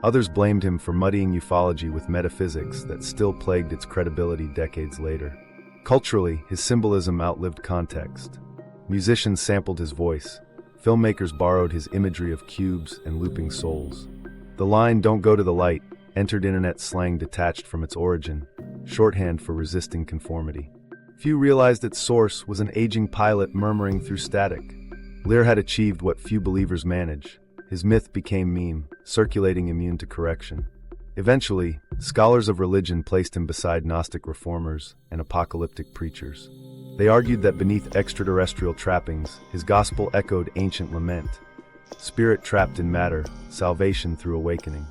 Others blamed him for muddying ufology with metaphysics that still plagued its credibility decades later. Culturally, his symbolism outlived context. Musicians sampled his voice. Filmmakers borrowed his imagery of cubes and looping souls. The line "don't go to the light" entered internet slang detached from its origin, shorthand for resisting conformity. Few realized its source was an aging pilot murmuring through static. Lear had achieved what few believers manage. His myth became meme, circulating immune to correction. Eventually, scholars of religion placed him beside Gnostic reformers and apocalyptic preachers. They argued that beneath extraterrestrial trappings, his gospel echoed ancient lament. Spirit trapped in matter, salvation through awakening.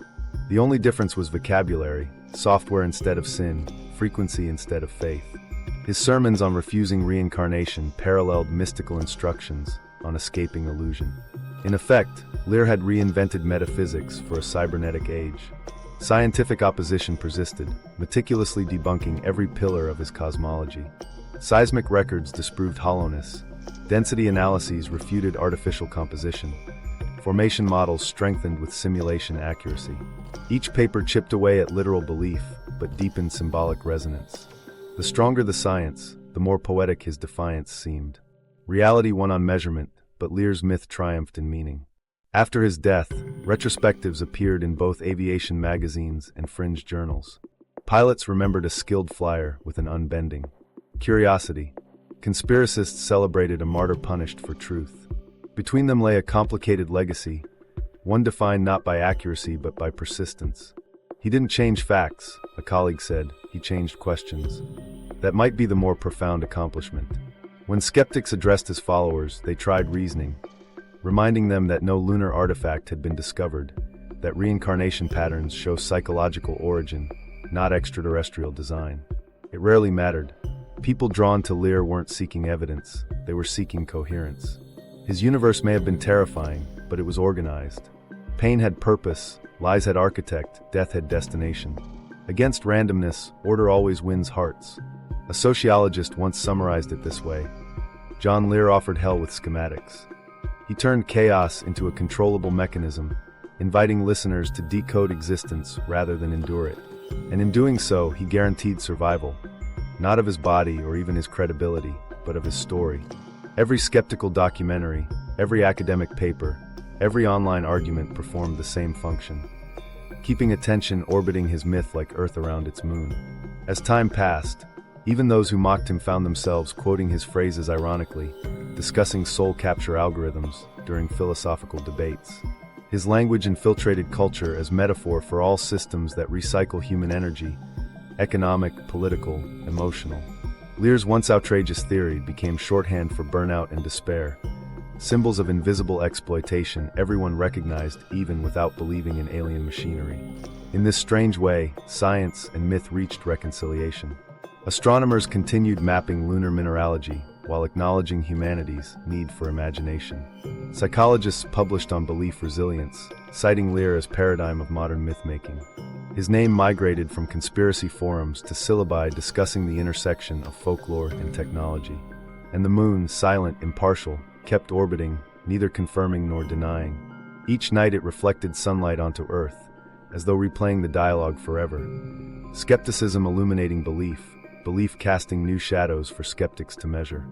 The only difference was vocabulary, software instead of sin, frequency instead of faith. His sermons on refusing reincarnation paralleled mystical instructions on escaping illusion. In effect, Lear had reinvented metaphysics for a cybernetic age. Scientific opposition persisted, meticulously debunking every pillar of his cosmology. Seismic records disproved hollowness. Density analyses refuted artificial composition. Formation models strengthened with simulation accuracy. Each paper chipped away at literal belief, but deepened symbolic resonance. The stronger the science, the more poetic his defiance seemed. Reality won on measurement, but Lear's myth triumphed in meaning. After his death, retrospectives appeared in both aviation magazines and fringe journals. Pilots remembered a skilled flyer with an unbending curiosity. Conspiracists celebrated a martyr punished for truth. Between them lay a complicated legacy, one defined not by accuracy but by persistence. He didn't change facts, a colleague said, he changed questions. That might be the more profound accomplishment. When skeptics addressed his followers, they tried reasoning, reminding them that no lunar artifact had been discovered, that reincarnation patterns show psychological origin, not extraterrestrial design. It rarely mattered. People drawn to Lear weren't seeking evidence, they were seeking coherence. His universe may have been terrifying, but it was organized. Pain had purpose, lies had architect, death had destination. Against randomness, order always wins hearts. A sociologist once summarized it this way: John Lear offered hell with schematics. He turned chaos into a controllable mechanism, inviting listeners to decode existence rather than endure it. And in doing so, he guaranteed survival, not of his body or even his credibility, but of his story. Every skeptical documentary, every academic paper, every online argument performed the same function, keeping attention orbiting his myth like Earth around its moon. As time passed, even those who mocked him found themselves quoting his phrases ironically, discussing soul capture algorithms during philosophical debates. His language infiltrated culture as metaphor for all systems that recycle human energy, economic, political, emotional. Lear's once outrageous theory became shorthand for burnout and despair, symbols of invisible exploitation everyone recognized even without believing in alien machinery. In this strange way, science and myth reached reconciliation. Astronomers continued mapping lunar mineralogy while acknowledging humanity's need for imagination. Psychologists published on belief resilience, citing Lear as paradigm of modern myth-making. His name migrated from conspiracy forums to syllabi discussing the intersection of folklore and technology. And the moon, silent, impartial, kept orbiting, neither confirming nor denying. Each night it reflected sunlight onto Earth, as though replaying the dialogue forever. Skepticism illuminating belief, belief casting new shadows for skeptics to measure.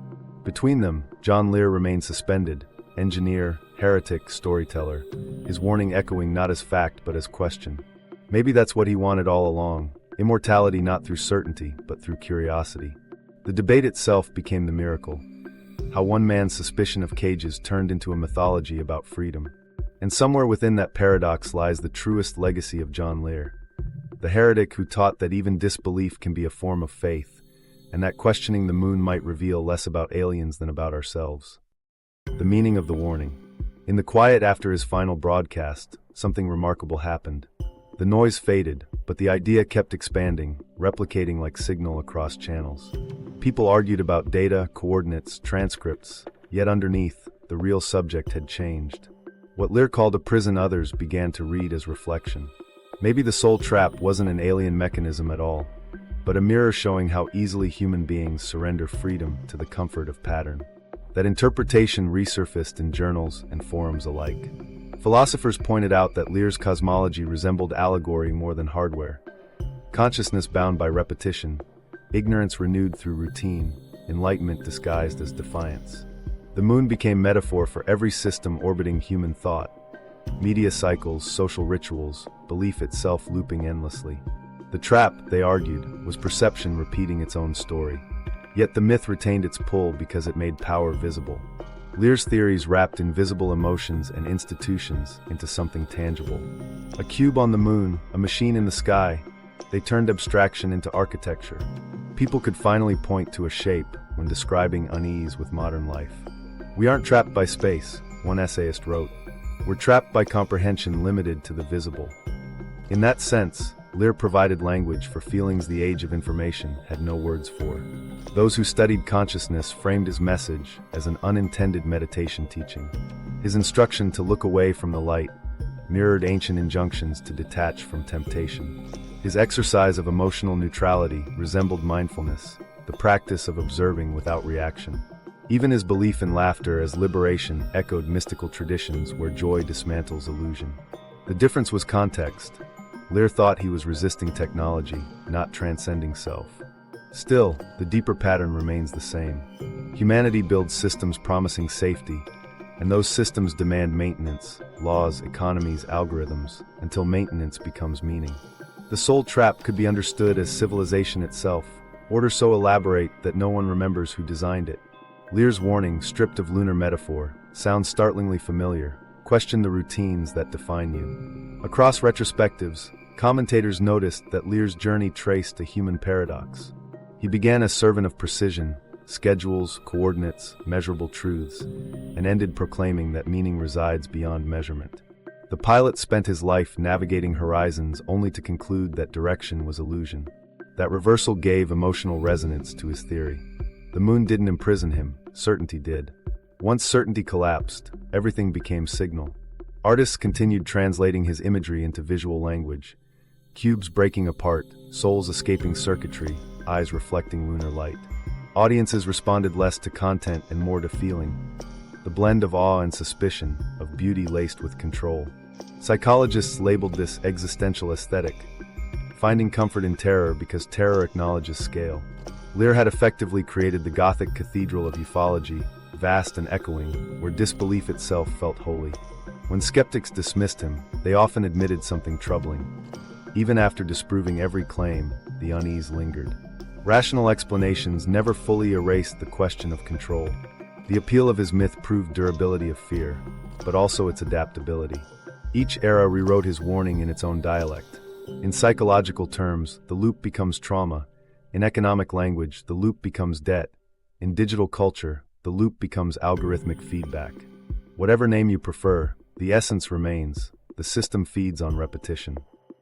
Between them, John Lear remained suspended, engineer, heretic, storyteller, his warning echoing not as fact but as question. Maybe that's what he wanted all along, immortality not through certainty, but through curiosity. The debate itself became the miracle. How one man's suspicion of cages turned into a mythology about freedom. And somewhere within that paradox lies the truest legacy of John Lear. The heretic who taught that even disbelief can be a form of faith, and that questioning the moon might reveal less about aliens than about ourselves. The meaning of the warning. In the quiet after his final broadcast, something remarkable happened. The noise faded, but the idea kept expanding, replicating like signal across channels. People argued about data, coordinates, transcripts, yet underneath, the real subject had changed. What Lear called a prison others began to read as reflection. Maybe the soul trap wasn't an alien mechanism at all, but a mirror showing how easily human beings surrender freedom to the comfort of pattern. That interpretation resurfaced in journals and forums alike. Philosophers pointed out that Lear's cosmology resembled allegory more than hardware. Consciousness bound by repetition, ignorance renewed through routine, enlightenment disguised as defiance. The moon became metaphor for every system orbiting human thought. Media cycles, social rituals, belief itself looping endlessly. The trap, they argued, was perception repeating its own story. Yet the myth retained its pull because it made power visible. Lear's theories wrapped invisible emotions and institutions into something tangible. A cube on the moon, a machine in the sky, they turned abstraction into architecture. People could finally point to a shape when describing unease with modern life. "We aren't trapped by space," one essayist wrote. "We're trapped by comprehension limited to the visible." In that sense, Lear provided language for feelings the age of information had no words for. Those who studied consciousness framed his message as an unintended meditation teaching. His instruction to look away from the light mirrored ancient injunctions to detach from temptation. His exercise of emotional neutrality resembled mindfulness, the practice of observing without reaction. Even his belief in laughter as liberation echoed mystical traditions where joy dismantles illusion. The difference was context. Lear thought he was resisting technology, not transcending self. Still, the deeper pattern remains the same. Humanity builds systems promising safety, and those systems demand maintenance, laws, economies, algorithms, until maintenance becomes meaning. The soul trap could be understood as civilization itself, order so elaborate that no one remembers who designed it. Lear's warning, stripped of lunar metaphor, sounds startlingly familiar. Question the routines that define you. Across retrospectives, commentators noticed that Lear's journey traced a human paradox. He began as servant of precision, schedules, coordinates, measurable truths, and ended proclaiming that meaning resides beyond measurement. The pilot spent his life navigating horizons only to conclude that direction was illusion. That reversal gave emotional resonance to his theory. The moon didn't imprison him, certainty did. Once certainty collapsed, everything became signal. Artists continued translating his imagery into visual language. Cubes breaking apart, souls escaping circuitry, eyes reflecting lunar light. Audiences responded less to content and more to feeling. The blend of awe and suspicion, of beauty laced with control. Psychologists labeled this existential aesthetic, finding comfort in terror because terror acknowledges scale. Lear had effectively created the Gothic cathedral of ufology, vast and echoing, where disbelief itself felt holy. When skeptics dismissed him, they often admitted something troubling. Even after disproving every claim, the unease lingered. Rational explanations never fully erased the question of control. The appeal of his myth proved durability of fear, but also its adaptability. Each era rewrote his warning in its own dialect. In psychological terms, the loop becomes trauma. In economic language, the loop becomes debt. In digital culture, the loop becomes algorithmic feedback. Whatever name you prefer, the essence remains. The system feeds on repetition.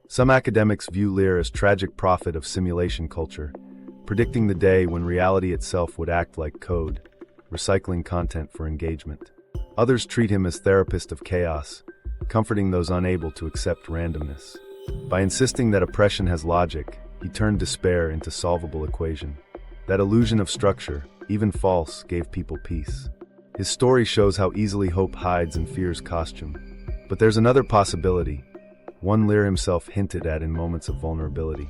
Some academics view Lear as tragic prophet of simulation culture, predicting the day when reality itself would act like code, recycling content for engagement. Others treat him as therapist of chaos, comforting those unable to accept randomness. By insisting that oppression has logic, he turned despair into solvable equation. That illusion of structure, even false, gave people peace. His story shows how easily hope hides in fear's costume. But there's another possibility, one Lear himself hinted at in moments of vulnerability.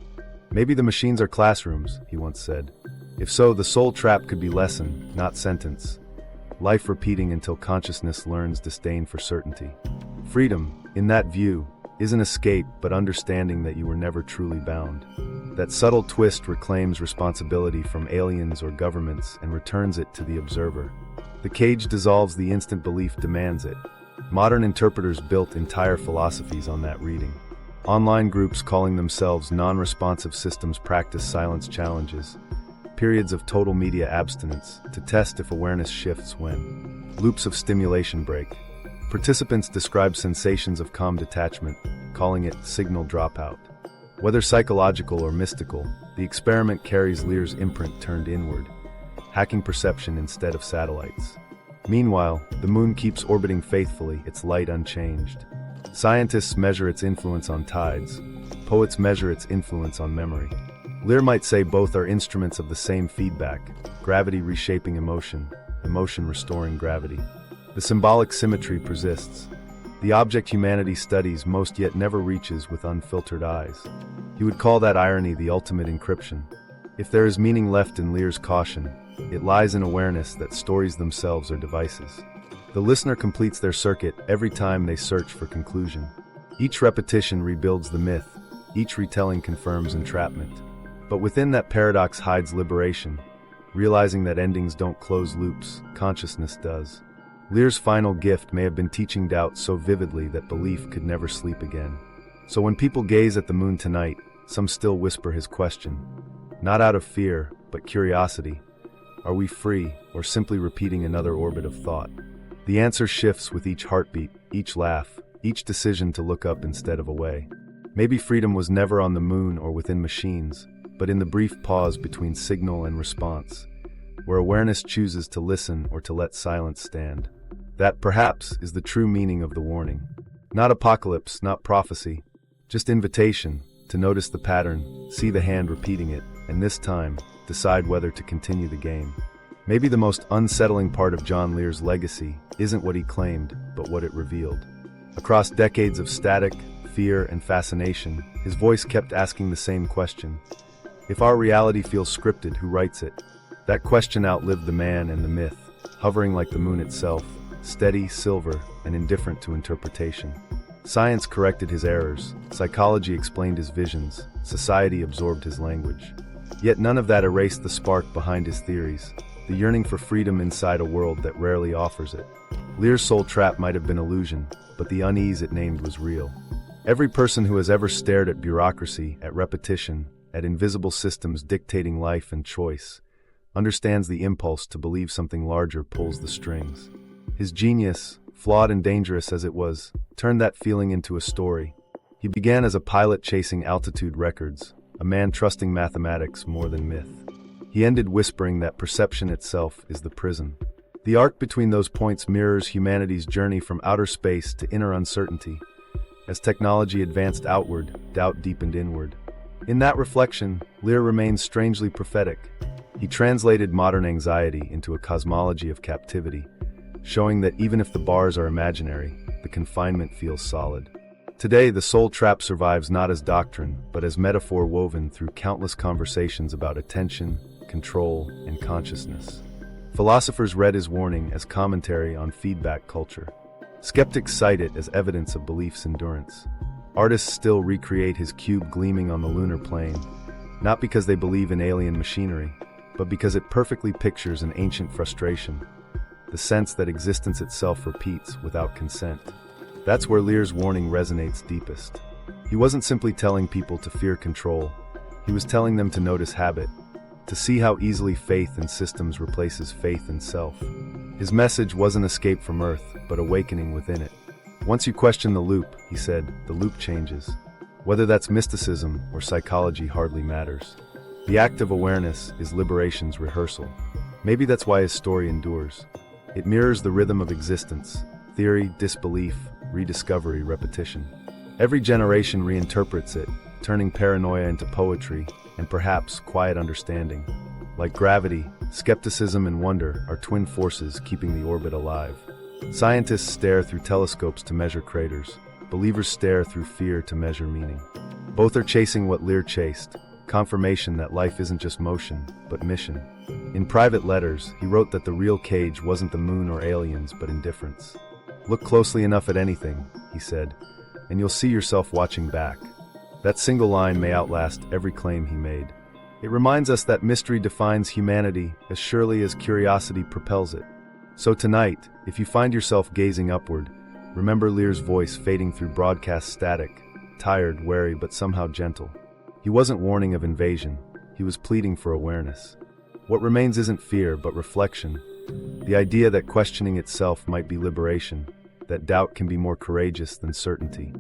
Maybe the machines are classrooms, he once said. If so, the soul trap could be lesson, not sentence. Life repeating until consciousness learns disdain for certainty. Freedom, in that view, isn't escape but understanding that you were never truly bound. That subtle twist reclaims responsibility from aliens or governments and returns it to the observer. The cage dissolves the instant belief demands it. Modern interpreters built entire philosophies on that reading. Online groups calling themselves non-responsive systems practice silence challenges, periods of total media abstinence, to test if awareness shifts when loops of stimulation break. Participants describe sensations of calm detachment, calling it signal dropout. Whether psychological or mystical, the experiment carries Lear's imprint turned inward, hacking perception instead of satellites. Meanwhile, the moon keeps orbiting faithfully, its light unchanged. Scientists measure its influence on tides. Poets measure its influence on memory. Lear might say both are instruments of the same feedback, gravity reshaping emotion, emotion restoring gravity. The symbolic symmetry persists. The object humanity studies most yet never reaches with unfiltered eyes. He would call that irony the ultimate encryption. If there is meaning left in Lear's caution, it lies in awareness that stories themselves are devices. The listener completes their circuit every time they search for conclusion. Each repetition rebuilds the myth, each retelling confirms entrapment. But within that paradox hides liberation, realizing that endings don't close loops, consciousness does. Lear's final gift may have been teaching doubt so vividly that belief could never sleep again. So when people gaze at the moon tonight, some still whisper his question. Not out of fear, but curiosity. Are we free, or simply repeating another orbit of thought? The answer shifts with each heartbeat, each laugh, each decision to look up instead of away. Maybe freedom was never on the moon or within machines, but in the brief pause between signal and response, where awareness chooses to listen or to let silence stand. That, perhaps, is the true meaning of the warning. Not apocalypse, not prophecy, just invitation to notice the pattern, see the hand repeating it, and this time, decide whether to continue the game. Maybe the most unsettling part of John Lear's legacy isn't what he claimed, but what it revealed. Across decades of static, fear, and fascination, his voice kept asking the same question. If our reality feels scripted, who writes it? That question outlived the man and the myth, hovering like the moon itself, steady, silver, and indifferent to interpretation. Science corrected his errors, psychology explained his visions, society absorbed his language. Yet none of that erased the spark behind his theories, the yearning for freedom inside a world that rarely offers it. Lear's soul trap might have been illusion, but the unease it named was real. Every person who has ever stared at bureaucracy, at repetition, at invisible systems dictating life and choice, understands the impulse to believe something larger pulls the strings. His genius, flawed and dangerous as it was, turned that feeling into a story. He began as a pilot chasing altitude records, a man trusting mathematics more than myth. He ended whispering that perception itself is the prison. The arc between those points mirrors humanity's journey from outer space to inner uncertainty. As technology advanced outward, doubt deepened inward. In that reflection, Lear remains strangely prophetic. He translated modern anxiety into a cosmology of captivity, showing that even if the bars are imaginary, the confinement feels solid. Today, the soul trap survives not as doctrine, but as metaphor woven through countless conversations about attention, control, and consciousness. Philosophers read his warning as commentary on feedback culture. Skeptics cite it as evidence of belief's endurance. Artists still recreate his cube gleaming on the lunar plane, not because they believe in alien machinery, but because it perfectly pictures an ancient frustration, the sense that existence itself repeats without consent. That's where Lear's warning resonates deepest. He wasn't simply telling people to fear control. He was telling them to notice habit, to see how easily faith in systems replaces faith in self. His message wasn't escape from Earth, but awakening within it. Once you question the loop, he said, the loop changes. Whether that's mysticism or psychology hardly matters. The act of awareness is liberation's rehearsal. Maybe that's why his story endures. It mirrors the rhythm of existence: theory, disbelief, rediscovery, repetition. Every generation reinterprets it, turning paranoia into poetry and perhaps quiet understanding. Like gravity, skepticism and wonder are twin forces keeping the orbit alive. Scientists stare through telescopes to measure craters. Believers stare through fear to measure meaning. Both are chasing what Lear chased: confirmation that life isn't just motion, but mission. In private letters, he wrote that the real cage wasn't the moon or aliens, but indifference. Look closely enough at anything, he said, and you'll see yourself watching back. That single line may outlast every claim he made. It reminds us that mystery defines humanity as surely as curiosity propels it. So tonight, if you find yourself gazing upward, remember Lear's voice fading through broadcast static, tired, wary, but somehow gentle. He wasn't warning of invasion, he was pleading for awareness. What remains isn't fear, but reflection. The idea that questioning itself might be liberation, that doubt can be more courageous than certainty.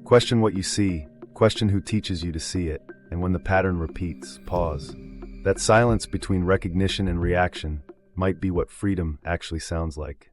Question what you see, question who teaches you to see it, and when the pattern repeats, pause. That silence between recognition and reaction might be what freedom actually sounds like.